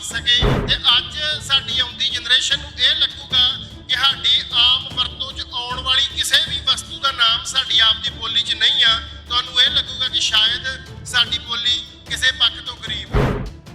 सके। ते अज साडी आउंदी जनरेशन नूं इह लगूगा कि साडी आम वरतों च आउण वाली किसी भी वस्तु का नाम साडी आप दी बोली च नहीं आ। तुहानूं इह लगूगा कि शायद साडी बोली किसी पक्ष तो गरीब आ।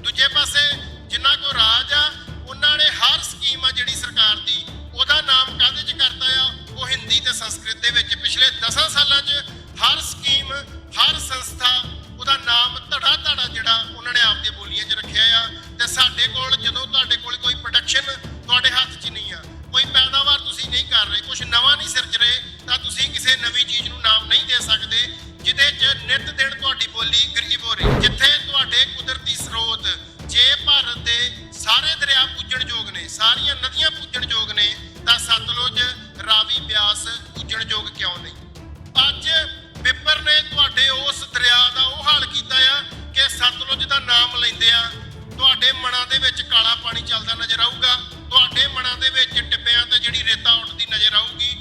दूजे पासे जिन्हां को राज आ उन्हां ने हर स्कीम आ जिहड़ी सरकार दी ਉਹਦਾ ਨਾਮ ਕਾਹਦੇ 'ਚ ਕਰਤਾ ਆ, ਉਹ ਹਿੰਦੀ ਤੇ ਸੰਸਕ੍ਰਿਤ ਦੇ ਵਿੱਚ ਪਿਛਲੇ 10 ਸਾਲਾਂ 'ਚ ਹਰ ਸਕੀਮ ਹਰ ਸੰਸਥਾ ਉਹਦਾ ਨਾਮ ਧੜਾ ਧੜਾ ਜਿਹੜਾ ਉਹਨਾਂ ਨੇ ਆਪਦੀਆਂ ਬੋਲੀਆਂ 'ਚ ਰੱਖਿਆ ਆ। ਤੇ ਸਾਡੇ ਕੋਲ ਜਦੋਂ ਤੁਹਾਡੇ ਕੋਲ ਕੋਈ ਪ੍ਰੋਡਕਸ਼ਨ ਤੁਹਾਡੇ ਹੱਥ 'ਚ ਨਹੀਂ ਆ, ਕੋਈ ਪੈਦਾਵਾਰ ਤੁਸੀਂ ਨਹੀਂ ਕਰ ਰਹੇ, ਕੁਝ ਨਵਾਂ ਨਹੀਂ ਸਿਰਜ ਰਹੇ, ਤਾਂ ਤੁਸੀਂ ਕਿਸੇ ਨਵੀਂ ਚੀਜ਼ ਨੂੰ ਨਾਮ ਨਹੀਂ ਦੇ ਸਕਦੇ ਜਿਹਦੇ 'ਚ ਨਿਤ ਦਿਨ ਤੁਹਾਡੀ ਬੋਲੀ ਗਰੀਬ ਹੋ ਰਹੀ। ਜਿੱਥੇ ਤੁਹਾਡੇ ਕੁਦਰਤੀ ਸਰੋਤ ਜੇ ਭਾਰਤ ਦੇ ਸਾਰੇ ਦਰਿਆ ਪੂਜਣਯੋਗ ਨੇ, ਸਾਰੀਆਂ ਨਦੀਆਂ ਪੂਜਣਯੋਗ ਨੇ, ਤਾਂ ਸਤਲੁਜ ਰਾਵੀ ਬਿਆਸ ਪੂਜਣਯੋਗ ਕਿਉਂ ਨਹੀਂ? ਅੱਜ ਪਿੱਪਰ ਨੇ ਤੁਹਾਡੇ ਉਸ ਦਰਿਆ ਦਾ ਉਹ ਹਾਲ ਕੀਤਾ ਆ ਕਿ ਸਤਲੁਜ ਦਾ ਨਾਮ ਲੈਂਦੇ ਆ ਤੁਹਾਡੇ ਮਨਾਂ ਦੇ ਵਿੱਚ ਕਾਲਾ ਪਾਣੀ ਚੱਲਦਾ ਨਜ਼ਰ ਆਊਗਾ, ਤੁਹਾਡੇ ਮਨਾਂ ਦੇ ਵਿੱਚ ਟਿੱਬਿਆਂ ਤੇ ਜਿਹੜੀ ਰੇਤਾ ਉੱਡਦੀ ਨਜ਼ਰ ਆਊਗੀ।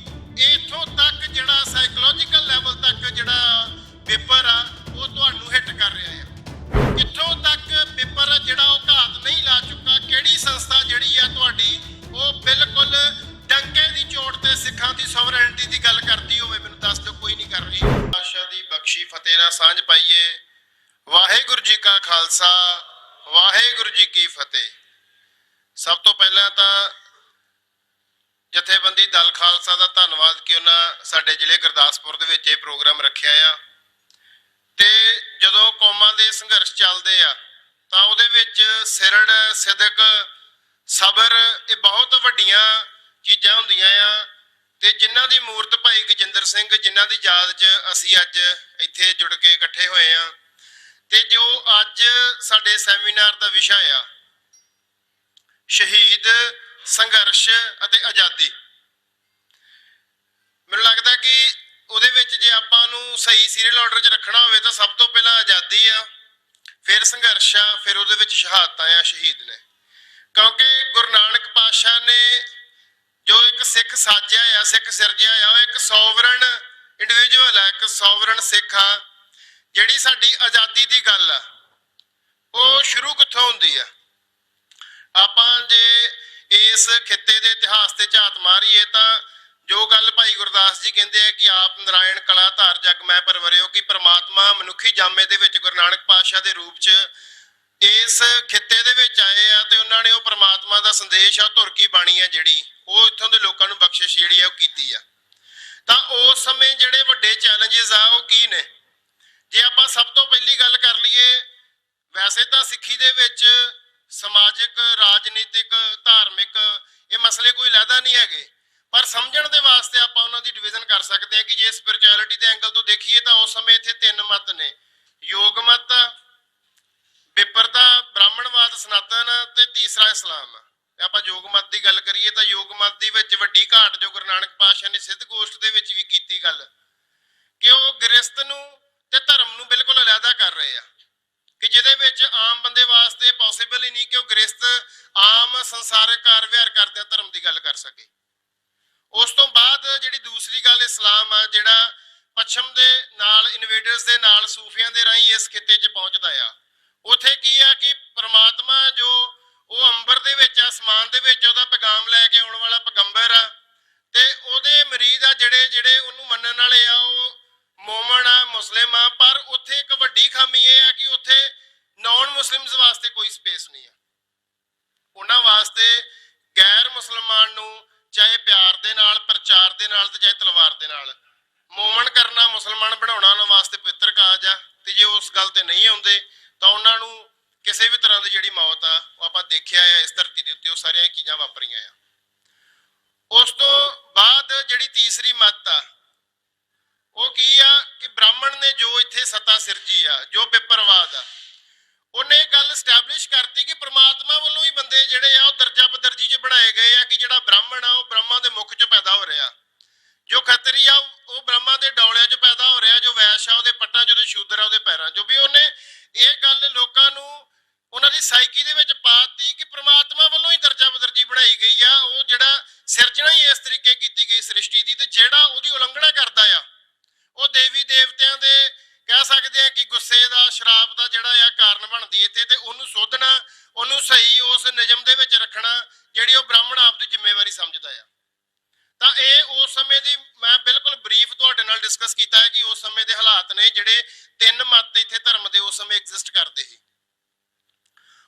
ਇੱਥੋਂ ਤੱਕ ਜਿਹੜਾ ਸਾਈਕੋਲੋਜੀਕਲ ਲੈਵਲ ਤੱਕ ਜਿਹੜਾ ਪਿੱਪਰ ਆ ਉਹ ਤੁਹਾਨੂੰ ਹਿੱਟ ਕਰ ਰਿਹਾ ਆ। ਕਿੱਥੋਂ ਤੱਕ ਪੇਪਰ ਜਿਹੜਾ ਉਹ ਘਾਤ ਨਹੀਂ ਲਾ ਚੁੱਕਾ? ਕਿਹੜੀ ਸੰਸਥਾ ਜਿਹੜੀ ਆ ਤੁਹਾਡੀ ਉਹ ਬਿਲਕੁਲ ਡੰਕੇ ਦੀ ਚੋਟ ਤੇ ਸਿੱਖਾਂ ਦੀ ਸੋਵਰੈਨਿਟੀ ਦੀ ਗੱਲ ਕਰਦੀ ਹੋਵੇ? ਮੈਨੂੰ ਦੱਸ ਦਿਓ, ਕੋਈ ਨਹੀਂ ਕਰ ਰਹੀ। ਪਾਤਸ਼ਾਹ ਦੀ ਬਖਸ਼ੀ ਫਤਿਹ ਨਾਲ ਸਾਂਝ ਪਾਈਏ। ਵਾਹਿਗੁਰੂ ਜੀ ਕਾ ਖਾਲਸਾ, ਵਾਹਿਗੁਰੂ ਜੀ ਕੀ ਫਤਿਹ। ਸਭ ਤੋਂ ਪਹਿਲਾਂ ਤਾਂ ਜਥੇਬੰਦੀ ਦਲ ਖਾਲਸਾ ਦਾ ਧੰਨਵਾਦ ਕਿ ਉਹਨਾਂ ਸਾਡੇ ਜ਼ਿਲ੍ਹੇ ਗੁਰਦਾਸਪੁਰ ਦੇ ਵਿੱਚ ਇਹ ਪ੍ਰੋਗਰਾਮ ਰੱਖਿਆ ਆ। ਤੇ ਜਦੋਂ ਕੌਮਾਂ ਦੇ ਸੰਘਰਸ਼ ਚੱਲਦੇ ਆ ਤਾਂ ਉਹਦੇ ਵਿੱਚ ਸਿਰੜ, ਸਿਦਕ, ਸਬਰ ਇਹ ਬਹੁਤ ਵੱਡੀਆਂ ਚੀਜ਼ਾਂ ਹੁੰਦੀਆਂ ਆ। ਤੇ ਜਿਨ੍ਹਾਂ ਦੀ ਮੂਰਤ ਭਾਈ ਗਜਿੰਦਰ ਸਿੰਘ, ਜਿਨ੍ਹਾਂ ਦੀ ਯਾਦ 'ਚ ਅਸੀਂ ਅੱਜ ਇੱਥੇ ਜੁੜ ਕੇ ਇਕੱਠੇ ਹੋਏ ਆ। ਤੇ ਜੋ ਅੱਜ ਸਾਡੇ ਸੈਮੀਨਾਰ ਦਾ ਵਿਸ਼ਾ ਆ ਸ਼ਹੀਦ, ਸੰਘਰਸ਼ ਅਤੇ ਆਜ਼ਾਦੀ, ਮੈਨੂੰ ਲੱਗਦਾ ਕਿ ਉਹਦੇ ਵਿੱਚ ਜੇ ਆਪਾਂ ਨੂੰ ਸਹੀ ਸੀਰੀਅਲ ਆਰਡਰ 'ਚ ਰੱਖਣਾ ਹੋਵੇ ਤਾਂ ਸਭ ਤੋਂ ਪਹਿਲਾਂ ਆਜ਼ਾਦੀ ਆ, ਫਿਰ ਸੰਘਰਸ਼ ਆ, ਫਿਰ ਉਹਦੇ ਵਿੱਚ ਸ਼ਹਾਦਤਾਂ ਆ, ਸ਼ਹੀਦ ਨੇ। ਕਿਉਂਕਿ ਗੁਰੂ ਨਾਨਕ ਪਾਤਸ਼ਾਹ ਨੇ ਜੋ ਇੱਕ ਸਿੱਖ ਸਾਜਿਆ ਆ, ਸਿੱਖ ਸਿਰਜਿਆ ਆ, ਉਹ ਇੱਕ ਸੋਵਰਨ ਇੰਡੀਵਿਜੂਅਲ ਆ, ਇੱਕ ਸੋਵਰਨ ਸਿੱਖ ਆ। ਜਿਹੜੀ ਸਾਡੀ ਆਜ਼ਾਦੀ ਦੀ ਗੱਲ ਆ ਉਹ ਸ਼ੁਰੂ ਕਿੱਥੋਂ ਹੁੰਦੀ ਆ? ਆਪਾਂ ਜੇ ਇਸ ਖਿੱਤੇ ਦੇ ਇਤਿਹਾਸ ਤੇ ਝਾਤ ਮਾਰੀਏ ਤਾਂ ਜੋ ਗੱਲ ਭਾਈ ਗੁਰਦਾਸ ਜੀ ਕਹਿੰਦੇ ਆ ਕਿ ਆਪ ਨਾਰਾਇਣ ਕਲਾ ਧਾਰ ਜਗ ਮੈਂ ਪਰਵਰਿਓ, ਕਿ ਪ੍ਰਮਾਤਮਾ ਮਨੁੱਖੀ ਜਾਮੇ ਦੇ ਵਿੱਚ ਗੁਰੂ ਨਾਨਕ ਪਾਤਸ਼ਾਹ ਦੇ ਰੂਪ 'ਚ ਇਸ ਖਿੱਤੇ ਦੇ ਵਿੱਚ ਆਏ ਆ। ਤੇ ਉਹਨਾਂ ਨੇ ਉਹ ਪ੍ਰਮਾਤਮਾ ਦਾ ਸੰਦੇਸ਼ ਆ, ਧੁਰ ਕੀ ਬਾਣੀ ਆ ਜਿਹੜੀ, ਉਹ ਇੱਥੋਂ ਦੇ ਲੋਕਾਂ ਨੂੰ ਬਖਸ਼ਿਸ਼ ਜਿਹੜੀ ਆ ਉਹ ਕੀਤੀ ਆ। ਤਾਂ ਉਸ ਸਮੇਂ ਜਿਹੜੇ ਵੱਡੇ ਚੈਲੰਜਸ ਆ ਉਹ ਕੀ ਨੇ? ਜੇ ਆਪਾਂ ਸਭ ਤੋਂ ਪਹਿਲੀ ਗੱਲ ਕਰ ਲਈਏ, ਵੈਸੇ ਤਾਂ ਸਿੱਖੀ ਦੇ ਵਿੱਚ ਸਮਾਜਿਕ, ਰਾਜਨੀਤਿਕ, ਧਾਰਮਿਕ ਇਹ ਮਸਲੇ ਕੋਈ ਲਹਿਦਾ ਨਹੀਂ ਹੈਗੇ, ਪਰ ਸਮਝਣ ਦੇ ਵਾਸਤੇ ਆਪਾਂ ਉਹਨਾਂ ਦੀ ਡਿਵੀਜ਼ਨ ਕਰ ਸਕਦੇ ਹਾਂ ਕਿ ਜੇ ਸਪਿਰਿਚੁਅਲਿਟੀ ਦੇ ਐਂਗਲ ਤੋਂ ਦੇਖੀਏ ਤਾਂ ਉਸ ਸਮੇਂ ਇੱਥੇ 3 ਮਤ ਨੇ, ਯੋਗ ਮਤ, ਵਿਪਰਤਾ, ਬ੍ਰਾਹਮਣਵਾਦ, ਸਨਾਤਨ ਤੇ ਤੀਸਰਾ ਇਸਲਾਮ। ਆਪਾਂ ਯੋਗ ਮਤ ਦੀ ਗੱਲ ਕਰੀਏ ਤਾਂ ਯੋਗ ਮਤ ਦੀ ਵਿੱਚ ਵੱਡੀ ਘਾਟ ਜੋ ਗੁਰੂ ਨਾਨਕ ਪਾਤਸ਼ਾਹ ਨੇ ਸਿੱਧ ਗੋਸ਼ਟ ਦੇ ਵਿੱਚ ਵੀ ਕੀਤੀ ਗੱਲ ਕਿ ਉਹ ਗ੍ਰਸਤ ਨੂੰ ਤੇ ਧਰਮ ਨੂੰ ਬਿਲਕੁਲ ਅਲੱਗਾ ਕਰ ਰਹੇ ਆ, ਕਿ ਜਿਹਦੇ ਵਿੱਚ ਆਮ ਬੰਦੇ ਵਾਸਤੇ ਪੋਸੀਬਲ ਹੀ ਨਹੀਂ ਕਿ ਉਹ ਗ੍ਰਸਤ ਆਮ ਸੰਸਾਰਿਕ ਕਾਰ ਵਿਹਾਰ ਕਰਦਿਆਂ ਧਰਮ ਦੀ ਗੱਲ ਕਰ ਸਕੇ। ਉਸ ਤੋਂ ਬਾਅਦ ਜਿਹੜੀ ਦੂਸਰੀ ਗੱਲ ਇਸਲਾਮ ਆ, ਜਿਹੜਾ ਪੱਛਮ ਦੇ ਨਾਲ ਇਨਵੇਡਰਸ ਦੇ ਨਾਲ ਸੂਫੀਆਂ ਦੇ ਰਾਹੀਂ ਇਸ ਖਿੱਤੇ 'ਚ ਪਹੁੰਚਦਾ ਆ। ਉੱਥੇ ਕੀ ਆ ਕਿ ਪ੍ਰਮਾਤਮਾ ਜੋ ਉਹ ਅੰਬਰ ਦੇ ਵਿੱਚ, ਅਸਮਾਨ ਦੇ ਵਿੱਚ ਉਹਦਾ ਪੈਗਾਮ ਲੈ ਕੇ ਆਉਣ ਵਾਲਾ ਪੈਗੰਬਰ ਆ, ਤੇ ਉਹਦੇ ਮਰੀਦ ਆ ਜਿਹੜੇ ਉਹਨੂੰ ਮੰਨਣ ਵਾਲੇ ਆ ਉਹ ਮੋਮਨ ਆ, ਮੁਸਲਿਮ ਆ। ਪਰ ਉੱਥੇ ਇੱਕ ਵੱਡੀ ਖਾਮੀ ਇਹ ਆ ਕਿ ਉੱਥੇ ਨਾਨ ਮੁਸਲਿਮਸ ਵਾਸਤੇ ਕੋਈ ਸਪੇਸ ਨਹੀਂ ਆ। ਉਹਨਾਂ ਵਾਸਤੇ ਗੈਰ ਮੁਸਲਮਾਨ ਨੂੰ ਚਾਹੇ ਪਿਆਰ ਦੇ ਨਾਲ, ਪ੍ਰਚਾਰ ਦੇ ਨਾਲ, ਤੇ ਚਾਹੇ ਤਲਵਾਰ ਦੇ ਨਾਲ ਮੋਮਨ ਕਰਨਾ, ਮੁਸਲਮਾਨ ਬਣਾਉਣਾ ਉਹਨਾਂ ਵਾਸਤੇ ਪਵਿੱਤਰ ਕਾਜ ਆ। ਤੇ ਜੇ ਉਸ ਗੱਲ ਤੇ ਨਹੀਂ ਆਉਂਦੇ ਤਾਂ ਉਹਨਾਂ ਨੂੰ ਕਿਸੇ ਵੀ ਤਰ੍ਹਾਂ ਦੀ ਜਿਹੜੀ ਮੌਤ ਆ ਉਹ ਆਪਾਂ ਦੇਖਿਆ ਆ ਇਸ ਧਰਤੀ ਦੇ ਉੱਤੇ, ਉਹ ਸਾਰੀਆਂ ਚੀਜ਼ਾਂ ਵਾਪਰੀਆਂ ਆ। ਉਸ ਤੋਂ ਬਾਅਦ ਜਿਹੜੀ ਤੀਸਰੀ ਮੱਤ ਆ ਉਹ ਕੀ ਆ ਕਿ ਬ੍ਰਾਹਮਣ ਨੇ ਜੋ ਇੱਥੇ ਸੱਤਾ ਸਿਰਜੀ ਆ, ਜੋ ਪਿੱਪਰਵਾਦ ਆ, ਉਹਨੇ ਗੱਲ ਸਟੈਬਲਿਸ਼ ਕਰਤੀ ਕਿ ਪ੍ਰਮਾਤਮਾ ਵੱਲੋਂ ਹੀ ਬੰਦੇ ਜਿਹੜੇ ਆ ਉਹ ਦਰਜਾ ਬਦਰਜੀ 'ਚ ਬਣਾਏ ਗਏ ਆ, ਕਿ ਜਿਹੜਾ ਬ੍ਰਾਹਮਣ ਆ ਉਹ ਬ੍ਰਹਮਾ ਦੇ ਮੁਖ 'ਚ ਪੈਦਾ ਹੋ ਰਿਹਾ, ਜੋ ਖੱਤਰੀ ਆ ਉਹ ਬ੍ਰਹਮਾ ਦੇ ਡੌਲਿਆਂ 'ਚ ਪੈਦਾ ਹੋ ਰਿਹਾ, ਜੋ ਵੈਸ਼ ਆ ਉਹਦੇ ਪੱਟਾਂ 'ਚ, ਜੋ ਸ਼ੂਦਰ ਆ ਉਹਦੇ ਪੈਰਾਂ 'ਚ। ਵੀ ਉਹਨੇ ਇਹ ਗੱਲ ਲੋਕਾਂ ਨੂੰ ਉਹਨਾਂ ਦੀ ਸਾਈਕੀ ਦੇ ਵਿੱਚ ਪਾਤੀ ਕਿ ਪ੍ਰਮਾਤਮਾ ਵੱਲੋਂ ਹੀ ਦਰਜਾ ਬਦਰਜੀ ਬਣਾਈ ਗਈ ਆ। ਉਹ ਜਿਹੜਾ ਸਿਰਜਣਾ ਹੀ ਇਸ ਤਰੀਕੇ ਕੀਤੀ ਗਈ ਸ੍ਰਿਸ਼ਟੀ ਦੀ, ਤੇ ਜਿਹੜਾ ਉਹਦੀ ਉਲੰਘਣਾ ਕਰਦਾ ਆ ਉਹ ਦੇਵੀ ਦੇਵਤਿਆਂ ਦੇ ਕਹਿ ਸਕਦੇ ਆ ਕਿ ਗੁੱਸੇ ਦਾ, ਸ਼ਰਾਪ ਦਾ ਜਿਹੜਾ ਆ ਕਾਰਨ ਬਣਦੀ ਇੱਥੇ। ਤੇ ਉਹਨੂੰ ਸੋਧਣਾ, ਉਹਨੂੰ ਸਹੀ ਉਸ ਰੱਖਣਾ ਜਿਹੜੀ ਉਹ ਬ੍ਰਾਹਮਣ ਆਪ ਦੀ ਜ਼ਿੰਮੇਵਾਰੀ ਸਮਝਦਾ ਆ। ਤਾਂ ਇਹ ਉਸ ਸਮੇਂ ਦੀ ਮੈਂ ਬਿਲਕੁਲ ਬਰੀਫ ਤੁਹਾਡੇ ਨਾਲ ਡਿਸਕਸ ਕੀਤਾ ਹੈ ਕਿ ਉਸ ਸਮੇਂ ਦੇ ਹਾਲਾਤ ਨੇ ਜਿਹੜੇ ਤਿੰਨ ਮੱਤ ਇੱਥੇ ਧਰਮ ਦੇ ਉਸ ਸਮੇਂ ਐਗਜ਼ਿਸਟ ਕਰਦੇ ਸੀ।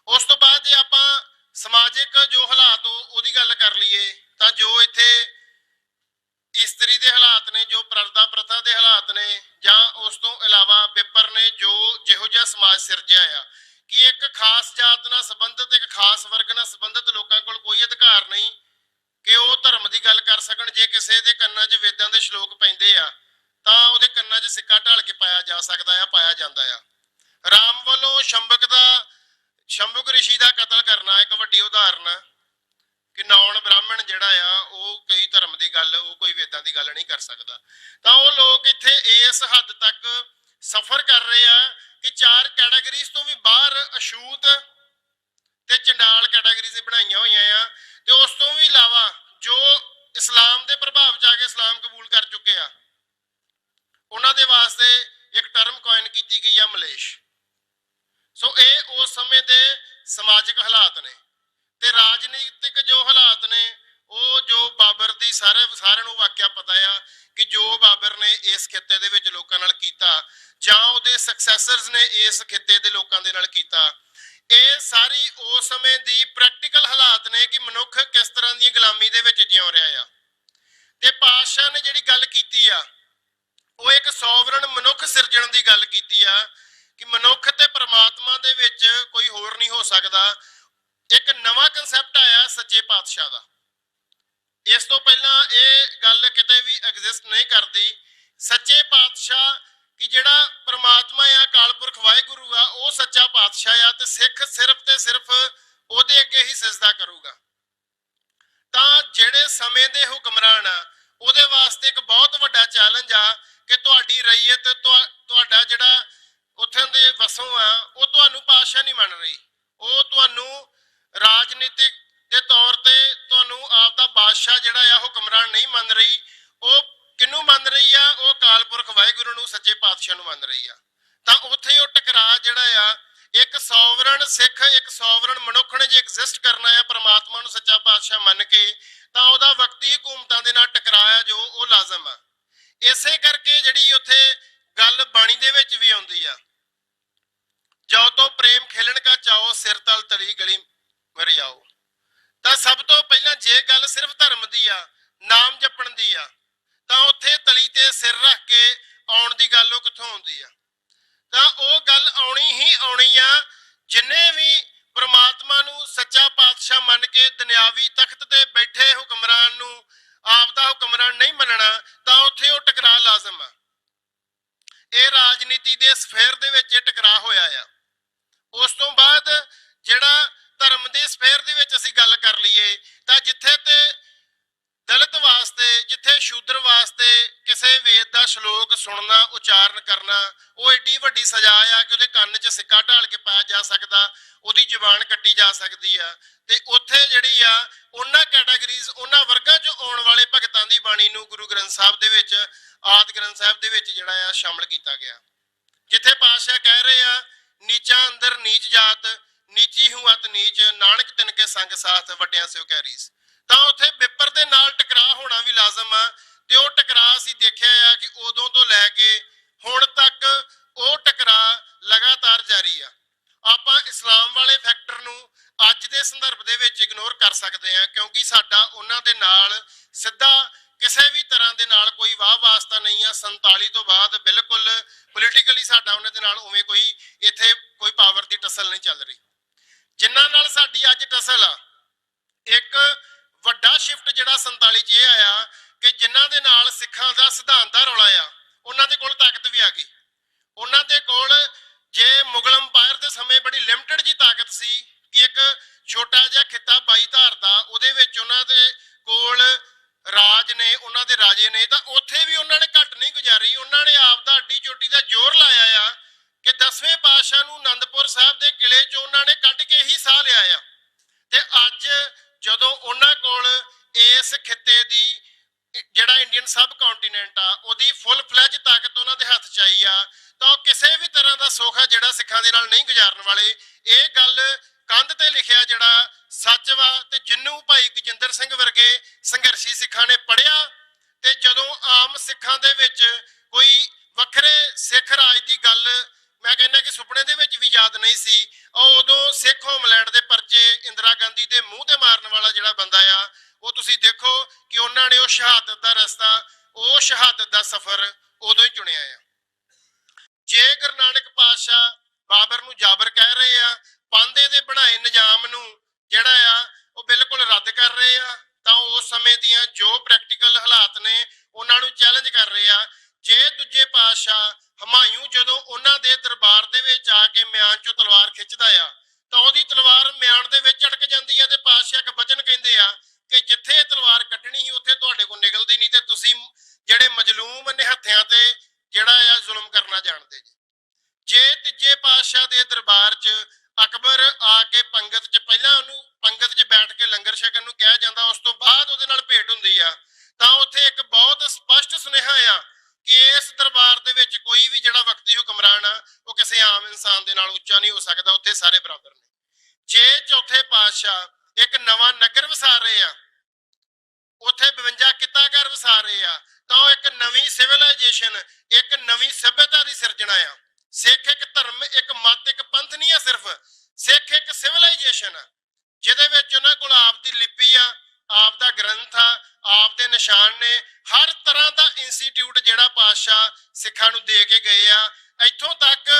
ਉਸ ਤੋਂ ਬਾਅਦ ਜੇ ਆਪਾਂ ਸਮਾਜਿਕ ਜੋ ਹਾਲਾਤ ਉਹਦੀ ਗੱਲ ਕਰ ਲਈਏ ਤਾਂ ਜੋ ਇੱਥੇ ਇਸਤਰੀ ਦੇ ਹਾਲਾਤ ਨੇ, ਜੋ ਪਰਦਾ ਪ੍ਰਥਾ ਦੇ ਹਾਲਾਤ ਨੇ, ਜਾਂ ਉਸ ਤੋਂ ਇਲਾਵਾ ਵਿਪਰ ਨੇ ਜੋ ਜਿਹੋ ਜਿਹਾ ਸਮਾਜ ਸਿਰਜਿਆ ਆ ਕਿ ਇੱਕ ਖਾਸ ਜਾਤ ਨਾਲ ਸੰਬੰਧਿਤ, ਇੱਕ ਖਾਸ ਵਰਗ ਨਾਲ ਸੰਬੰਧਿਤ ਲੋਕਾਂ ਕੋਲ ਕੋਈ ਅਧਿਕਾਰ ਨਹੀਂ ਕਿ ਉਹ ਧਰਮ ਦੀ ਗੱਲ ਕਰ ਸਕਣ। ਜੇ ਕਿਸੇ ਦੇ ਕੰਨਾਂ 'ਚ ਵੇਦਾਂ ਦੇ ਸ਼ਲੋਕ ਪੈਂਦੇ ਆ ਤਾਂ ਉਹਦੇ ਕੰਨਾਂ 'ਚ ਸਿੱਕਾ ਢਾਲ ਕੇ ਪਾਇਆ ਜਾ ਸਕਦਾ ਆ, ਪਾਇਆ ਜਾਂਦਾ ਆ। ਰਾਮ ਵੱਲੋਂ ਸ਼ੰਭੁਕ ਰਿਸ਼ੀ ਦਾ ਕਤਲ ਕਰਨਾ ਇੱਕ ਵੱਡੀ ਉਦਾਹਰਨ ਆ ਕਿ ਨੌਨ ਬ੍ਰਾਹਮਣ ਜਿਹੜਾ ਆ ਉਹ ਕੋਈ ਧਰਮ ਦੀ ਗੱਲ, ਉਹ ਕੋਈ ਵੇਦਾਂ ਦੀ ਗੱਲ ਨਹੀਂ ਕਰ ਸਕਦਾ। ਤਾਂ ਉਹ ਲੋਕ ਇੱਥੇ ਇਸ ਹੱਦ ਤੱਕ ਸਫਰ ਕਰ ਰਹੇ ਆ ਕਿ 4 ਕੈਟਾਗਰੀਜ਼ ਤੋਂ ਵੀ ਬਾਹਰ ਅਛੂਤ ਤੇ ਚੰਡਾਲ ਕੈਟਾਗਰੀਜ਼ ਬਣਾਈਆਂ ਹੋਈਆਂ ਆ। ਤੇ ਉਸ ਤੋਂ ਵੀ ਇਲਾਵਾ ਜੋ ਇਸਲਾਮ ਦੇ ਪ੍ਰਭਾਵ 'ਚ ਆ ਕੇ ਇਸਲਾਮ ਕਬੂਲ ਕਰ ਚੁੱਕੇ ਆ ਉਹਨਾਂ ਦੇ ਵਾਸਤੇ ਇੱਕ ਟਰਮ ਕੋਇਨ ਕੀਤੀ ਗਈ ਆ ਮਲੇਸ਼। ਸੋ ਇਹ ਉਸ ਸਮੇਂ ਦੇ ਸਮਾਜਿਕ ਹਾਲਾਤ ਨੇ। ਤੇ ਰਾਜਨੀਤਿਕ ਜੋ ਹਾਲਾਤ ਨੇ ਉਹ ਜੋ ਬਾਬਰ ਦੀ ਸਾਰਿਆਂ ਨੂੰ ਵਾਕਿਆ ਪਤਾ ਆ ਕਿ ਜੋ ਬਾਬਰ ਨੇ ਇਸ ਖਿੱਤੇ ਦੇ ਵਿੱਚ ਲੋਕਾਂ ਨਾਲ ਕੀਤਾ ਜਾਂ ਉਹਦੇ ਸਕਸੈਸਰਸ ਨੇ ਇਸ ਖਿੱਤੇ ਦੇ ਲੋਕਾਂ ਦੇ ਨਾਲ ਕੀਤਾ, ਇਹ ਸਾਰੀ ਉਸ ਸਮੇਂ ਦੀ ਪ੍ਰੈਕਟੀਕਲ ਹਾਲਾਤ ਨੇ ਕਿ ਮਨੁੱਖ ਕਿਸ ਤਰ੍ਹਾਂ ਦੀ ਗੁਲਾਮੀ ਦੇ ਵਿੱਚ ਜਿਉ ਰਿਹਾ ਆ। ਤੇ ਪਾਤਸ਼ਾਹ ਨੇ ਜਿਹੜੀ ਗੱਲ ਕੀਤੀ ਆ ਉਹ ਇੱਕ ਸੋਵਰਨ ਮਨੁੱਖ ਸਿਰਜਣ ਦੀ ਗੱਲ ਕੀਤੀ ਆ ਕਿ ਮਨੁੱਖ ਤੇ ਪਰਮਾਤਮਾ ਦੇ ਵਿੱਚ ਕੋਈ ਹੋਰ ਨਹੀਂ ਹੋ ਸਕਦਾ। ਇੱਕ ਨਵਾਂ ਕਨਸੈਪਟ ਆਇਆ ਸੱਚੇ ਪਾਤਸ਼ਾਹ ਦਾ। ਇਸ ਤੋਂ ਪਹਿਲਾਂ ਇਹ ਗੱਲ ਕਿਤੇ ਵੀ ਐਗਜ਼ਿਸਟ ਨਹੀਂ ਕਰਦੀ। ਸੱਚੇ ਪਾਤਸ਼ਾਹ ਕਿ ਜਿਹੜਾ ਪਰਮਾਤਮਾ ਆ, ਅਕਾਲ ਪੁਰਖ ਵਾਹਿਗੁਰੂ ਆ, ਉਹ ਸੱਚਾ ਪਾਤਸ਼ਾਹ ਆ ਤੇ ਸਿੱਖ ਸਿਰਫ ਤੇ ਸਿਰਫ ਉਹਦੇ ਅੱਗੇ ਹੀ ਸਿਜਦਾ ਕਰੂਗਾ। ਤਾਂ ਜਿਹੜੇ ਸਮੇਂ ਦੇ ਹੁਕਮਰਾਨ ਆ ਉਹਦੇ ਵਾਸਤੇ ਇੱਕ ਬਹੁਤ ਵੱਡਾ ਚੈਲੰਜ ਆ ਕਿ ਤੁਹਾਡੀ ਰਈਅਤ, ਤੁਹਾਡਾ ਜਿਹੜਾ ਉੱਥੇ ਦੇ ਵਸੋਂ ਆ ਉਹ ਤੁਹਾਨੂੰ ਪਾਤਸ਼ਾਹ ਨਹੀਂ ਮੰਨ ਰਹੀ, ਉਹ ਤੁਹਾਨੂੰ ਰਾਜਨੀਤਿਕ ਦੇ ਤੌਰ ਤੇ ਤੁਹਾਨੂੰ ਆਪ ਦਾ ਬਾਦਸ਼ਾਹ ਜਿਹੜਾ ਆ ਹੁਕਮਰਾਨ ਨਹੀਂ ਮੰਨ ਰਹੀ। ਉਹ ਕਿਹਨੂੰ ਮੰਨ ਰਹੀ ਆ? ਉਹ ਅਕਾਲ ਪੁਰਖ ਵਾਹਿਗੁਰੂ ਨੂੰ, ਸੱਚੇ ਪਾਤਸ਼ਾਹ ਨੂੰ ਮੰਨ ਰਹੀ ਆ। ਤਾਂ ਉੱਥੇ ਉਹ ਟਕਰਾਅ ਜਿਹੜਾ ਆ, ਇੱਕ ਸੋਵਰਨ ਸਿੱਖ, ਇੱਕ ਸੋਵਰਨ ਮਨੁੱਖ ਨੇ ਜੇ ਐਗਜ਼ਿਸਟ ਕਰਨਾ ਆ ਪਰਮਾਤਮਾ ਨੂੰ ਸੱਚਾ ਪਾਤਸ਼ਾਹ ਮੰਨ ਕੇ, ਤਾਂ ਉਹਦਾ ਵਕਤੀ ਹਕੂਮਤਾਂ ਦੇ ਨਾਲ ਟਕਰਾਅ ਜੋ ਉਹ ਲਾਜ਼ਮ ਆ। ਇਸੇ ਕਰਕੇ ਜਿਹੜੀ ਉੱਥੇ ਗੱਲ ਬਾਣੀ ਦੇ ਵਿੱਚ ਵੀ ਆਉਂਦੀ ਆ, ਜੋ ਤੋਂ ਪ੍ਰੇਮ ਖੇਲਣ ਕਾ ਚਾਓ ਸਿਰ ਤਲ ਤਲੀ ਗਲੀ ਮਰਿਆਓ। ਤਾਂ ਸਭ ਤੋਂ ਪਹਿਲਾਂ ਜੇ ਗੱਲ ਸਿਰਫ ਧਰਮ ਦੀ ਆ, ਨਾਮ ਜਪਣ ਦੀ ਆ, ਤਾਂ ਉੱਥੇ ਤਲੀ ਤੇ ਸਿਰ ਰੱਖ ਕੇ ਆਉਣ ਦੀ ਗੱਲ ਉਹ ਕਿੱਥੋਂ ਆਉਂਦੀ ਆ? ਤਾਂ ਉਹ ਗੱਲ ਆਉਣੀ ਹੀ ਆਉਣੀ ਆ ਜਿੰਨੇ ਵੀ ਪਰਮਾਤਮਾ ਨੂੰ ਸੱਚਾ ਪਾਤਸ਼ਾਹ ਮੰਨ ਕੇ ਦੁਨਿਆਵੀ ਤਖਤ ਤੇ ਬੈਠੇ ਹੁਕਮਰਾਨ ਨੂੰ ਆਪ ਦਾ ਹੁਕਮਰਾਨ ਨਹੀਂ ਮੰਨਣਾ, ਤਾਂ ਉੱਥੇ ਉਹ ਟਕਰਾਅ ਲਾਜ਼ਮ ਆ। ਇਹ ਰਾਜਨੀਤੀ ਦੇ ਸਫੇਅਰ ਦੇ ਵਿੱਚ ਇਹ ਟਕਰਾਅ ਹੋਇਆ ਆ। ਉਸ ਤੋਂ ਬਾਅਦ ਜਿਹੜਾ ਧਰਮ ਦੇ ਸਫੇਅਰ ਦੇ ਵਿੱਚ ਅਸੀਂ ਗੱਲ ਕਰ ਲਈਏ ਤਾਂ ਜਿੱਥੇ ਤੇ ਦਲਿਤ ਵਾਸਤੇ, ਜਿੱਥੇ ਸ਼ੂਦਰ ਵਾਸਤੇ ਕਿਸੇ ਵੇਦ ਦਾ ਸ਼ਲੋਕ ਸੁਣਨਾ, ਉਚਾਰਨ ਕਰਨਾ ਉਹ ਏਡੀ ਵੱਡੀ ਸਜ਼ਾ ਆ ਕਿ ਉਹਦੇ ਕੰਨ 'ਚ ਸਿੱਕਾ ਢਾਲ ਕੇ ਪਾਇਆ ਜਾ ਸਕਦਾ, ਉਹਦੀ ਜ਼ੁਬਾਨ ਕੱਟੀ ਜਾ ਸਕਦੀ ਆ। ਤੇ ਉੱਥੇ ਜਿਹੜੀ ਆ ਉਹਨਾਂ ਕੈਟਾਗਰੀਜ਼, ਉਹਨਾਂ ਵਰਗਾਂ 'ਚੋਂ ਆਉਣ ਵਾਲੇ ਭਗਤਾਂ ਦੀ ਬਾਣੀ ਨੂੰ ਗੁਰੂ ਗ੍ਰੰਥ ਸਾਹਿਬ ਦੇ ਵਿੱਚ, ਆਦਿ ਗ੍ਰੰਥ ਸਾਹਿਬ ਦੇ ਵਿੱਚ ਜਿਹੜਾ ਆ ਸ਼ਾਮਲ ਕੀਤਾ ਗਿਆ। ਜਿੱਥੇ ਪਾਤਸ਼ਾਹ ਕਹਿ ਰਹੇ ਆ ਨੀਚਾ ਅੰਦਰ ਨੀਚ ਜਾਤ, ਨੀਚੀ ਹੂੰ ਅਤ ਨੀਚ, ਨਾਨਕ ਤਿਨ ਕੇ ਸੰਗ ਸਾਥ ਵੱਡਿਆਂ ਸਿਓ ਕੈਰੀਸ। ਤਾਂ ਉੱਥੇ ਵਿਪਰ ਦੇ ਨਾਲ ਟਕਰਾਅ ਹੋਣਾ ਵੀ ਲਾਜ਼ਮ ਆ। ਤੇ ਉਹ ਟਕਰਾਅ ਅਸੀਂ ਦੇਖਿਆ ਆ ਕਿ ਉਦੋਂ ਤੋਂ ਲੈ ਕੇ ਹੁਣ ਤੱਕ ਉਹ ਟਕਰਾਅ ਲਗਾਤਾਰ ਜਾਰੀ ਆ। ਆਪਾਂ ਇਸਲਾਮ ਵਾਲੇ ਫੈਕਟਰ ਨੂੰ ਅੱਜ ਦੇ ਸੰਦਰਭ ਦੇ ਵਿੱਚ ਇਗਨੋਰ ਕਰ ਸਕਦੇ ਆ ਕਿਉਂਕਿ ਸਾਡਾ ਉਹਨਾਂ ਦੇ ਨਾਲ ਸਿੱਧਾ ਕਿਸੇ ਵੀ ਤਰ੍ਹਾਂ ਦੇ ਨਾਲ ਕੋਈ ਵਾਹ ਵਾਸਤਾ ਨਹੀਂ ਆ। 47 ਤੋਂ ਬਾਅਦ ਬਿਲਕੁਲ ਪੋਲੀਟੀਕਲੀ ਸਾਡਾ ਉਹਨਾਂ ਦੇ ਨਾਲ ਉਵੇਂ ਕੋਈ ਇੱਥੇ ਕੋਈ ਪਾਵਰ ਦੀ ਟਸਲ ਨਹੀਂ ਚੱਲ ਰਹੀ। ਜਿਨ੍ਹਾਂ ਨਾਲ ਸਾਡੀ ਅੱਜ ਟਸਲ ਆ, ਇੱਕ ਵੱਡਾ ਸ਼ਿਫਟ ਜਿਹੜਾ 47 'ਚ ਇਹ ਆਇਆ ਕਿ ਜਿਨ੍ਹਾਂ ਦੇ ਨਾਲ ਸਿੱਖਾਂ ਦਾ ਸਿਧਾਂਤ ਦਾ ਰੌਲਾ ਆ, ਉਹਨਾਂ ਦੇ ਕੋਲ ਤਾਕਤ ਵੀ ਆ ਗਈ। ਉਹਨਾਂ ਦੇ ਕੋਲ ਜੇ ਮੁਗਲ ਅੰਪਾਇਰ ਦੇ ਸਮੇਂ ਬੜੀ ਲਿਮਟਿਡ ਜੀ ਤਾਕਤ ਸੀ ਕਿ ਇੱਕ ਛੋਟਾ ਜਿਹਾ ਖਿੱਤਾ 22 ਧਾਰ ਦਾ, ਉਹਦੇ ਵਿੱਚ ਉਹਨਾਂ ਦੇ ਕੋਲ ਰਾਜ ਨੇ, ਉਹਨਾਂ ਦੇ ਰਾਜੇ ਨੇ, ਤਾਂ ਉੱਥੇ ਵੀ ਉਹਨਾਂ ਨੇ ਘੱਟ ਨਹੀਂ ਗੁਜ਼ਾਰੀ। ਉਹਨਾਂ ਨੇ ਆਪ ਦਾ ਅੱਡੀ ਚੋਟੀ ਦਾ ਜ਼ੋਰ ਲਾਇਆ ਆ ਕਿ 10ਵੇਂ ਪਾਤਸ਼ਾਹ ਨੂੰ ਅਨੰਦਪੁਰ ਸਾਹਿਬ ਦੇ ਕਿਲੇ 'ਚ ਉਹਨਾਂ ਨੇ ਕੱਢ ਕੇ ਹੀ ਸਾਹ ਲਿਆ ਆ। ਤੇ ਅੱਜ ਜਦੋਂ ਉਹਨਾਂ ਕੋਲ ਇਸ ਖਿੱਤੇ ਦੀ ਜਿਹੜਾ ਇੰਡੀਅਨ ਸਬ ਕੰਟੀਨੈਂਟ ਆ ਉਹਦੀ ਫੁੱਲ ਫਲੈਜ ਤਾਕਤ ਉਹਨਾਂ ਦੇ ਹੱਥ 'ਚ ਆਈ ਆ, ਤਾਂ ਉਹ ਕਿਸੇ ਵੀ ਤਰ੍ਹਾਂ ਦਾ ਸੋਖਾ ਜਿਹੜਾ ਸਿੱਖਾਂ ਦੇ ਨਾਲ ਨਹੀਂ ਗੁਜ਼ਾਰਨ ਵਾਲੇ। ਇਹ ਗੱਲ ਕੰਧ ਤੇ ਲਿਖਿਆ ਜਿਹੜਾ ਸੱਚ ਵਾ ਤੇ ਜਿਹੜਾ ਬੰਦਾ ਆ ਉਹ ਤੁਸੀਂ ਦੇਖੋ ਕਿ ਉਹਨਾਂ ਨੇ ਉਹ ਸ਼ਹਾਦਤ ਦਾ ਰਸਤਾ, ਉਹ ਸ਼ਹਾਦਤ ਦਾ ਸਫ਼ਰ ਉਦੋਂ ਹੀ ਚੁਣਿਆ ਆ। ਜੇ ਗੁਰੂ ਨਾਨਕ ਪਾਤਸ਼ਾਹ ਬਾਬਰ ਨੂੰ ਜਾਬਰ ਕਹਿ ਰਹੇ ਆ, ਪਾਂਧੇ ਦੇ ਬਣਾਏ ਨਿਜ਼ਾਮ ਨੂੰ ਜਿਹੜਾ ਆ ਉਹ ਬਿਲਕੁਲ ਰੱਦ ਕਰ ਰਹੇ ਆ, ਤਾਂ ਉਸ ਸਮੇਂ ਦੀਆਂ ਜੋ ਪ੍ਰੈਕਟੀਕਲ ਹਾਲਾਤ ਨੇ ਉਹਨਾਂ ਨੂੰ ਚੈਲੰਜ ਕਰ ਰਹੇ ਆ। ਜੇ ਦੂਜੇ ਪਾਤਸ਼ਾਹ ਹਮਾਯੂ ਜਦੋਂ ਉਹਨਾਂ ਦੇ ਦਰਬਾਰ ਦੇ ਵਿੱਚ ਆ ਕੇ ਮਿਆਨ ਚੋਂ ਤਲਵਾਰ ਖਿੱਚਦਾ ਆ ਤਾਂ ਉਹਦੀ ਤਲਵਾਰ ਮਿਆਨ ਦੇ ਵਿੱਚ ਅਟਕ ਜਾਂਦੀ ਆ, ਤੇ ਪਾਤਸ਼ਾਹ ਇੱਕ ਬਚਨ ਕਹਿੰਦੇ ਆ ਕਿ ਜਿੱਥੇ ਤਲਵਾਰ ਕੱਢਣੀ ਸੀ ਉੱਥੇ ਤੁਹਾਡੇ ਕੋਲ ਨਿਕਲਦੀ ਨਹੀਂ, ਤੇ ਤੁਸੀਂ ਜਿਹੜੇ ਮਜਲੂਮ ਨਿਹੱਥਿਆਂ ਤੇ ਜਿਹੜਾ ਆ ਜ਼ੁਲਮ ਕਰਨਾ ਜਾਣਦੇ ਜੀ। ਜੇ ਤੀਜੇ ਪਾਤਸ਼ਾਹ ਦੇ ਦਰਬਾਰ 'ਚ ਅਕਬਰ ਆ ਕੇ ਪੰਗਤ 'ਚ ਪਹਿਲਾਂ ਉਹਨੂੰ ਪੰਗਤ 'ਚ ਬੈਠ ਕੇ ਲੰਗਰ ਛਕਣ ਨੂੰ ਕਿਹਾ ਜਾਂਦਾ, ਉਸ ਤੋਂ ਬਾਅਦ ਉਹਦੇ ਨਾਲ ਭੇਟ ਹੁੰਦੀ ਆ, ਤਾਂ ਉੱਥੇ ਇੱਕ ਬਹੁਤ ਸਪਸ਼ਟ ਸੁਨੇਹਾ ਆ ਕਿ ਇਸ ਦਰਬਾਰ ਦੇ ਵਿੱਚ ਕੋਈ ਵੀ ਜਿਹੜਾ ਵਕਤੀ ਹੁਕਮਰਾਨ ਆ ਉਹ ਕਿਸੇ ਆਮ ਇਨਸਾਨ ਦੇ ਨਾਲ ਉੱਚਾ ਨਹੀਂ ਹੋ ਸਕਦਾ, ਉੱਥੇ ਸਾਰੇ ਬਰਾਬਰ ਨੇ। ਜੇ ਚੌਥੇ ਪਾਤਸ਼ਾਹ ਇੱਕ ਨਵਾਂ ਨਗਰ ਵਸਾ ਰਹੇ ਆ, ਉੱਥੇ 52 ਕਿੱਤਾਘਰ ਵਸਾ ਰਹੇ ਆ, ਤਾਂ ਉਹ ਇੱਕ ਨਵੀਂ ਸਿਵਲਾਈਜੇਸ਼ਨ, ਇੱਕ ਨਵੀਂ ਸਭਿਅਤਾ ਦੀ ਸਿਰਜਣਾ ਆ। ਸਿੱਖ ਇੱਕ ਧਰਮ, ਇੱਕ ਮਤ, ਇੱਕ ਪੰਥ ਨਹੀਂ ਆ, ਸਿਰਫ ਸਿੱਖ ਇੱਕ ਸਿਵਲਾਈਜੇਸ਼ਨ ਆ ਜਿਹਦੇ ਵਿੱਚ ਉਹਨਾਂ ਕੋਲ ਆਪ ਦੀ ਲਿਪੀ ਆ, ਆਪ ਦਾ ਗ੍ਰੰਥ ਆ, ਆਪ ਦੇ ਨਿਸ਼ਾਨ ਨੇ, ਹਰ ਤਰ੍ਹਾਂ ਦਾ ਇੰਸਟੀਚਿਊਟ ਜਿਹੜਾ ਪਾਤਸ਼ਾਹ ਸਿੱਖਾਂ ਨੂੰ ਦੇ ਕੇ ਗਏ ਆ। ਇੱਥੋਂ ਤੱਕ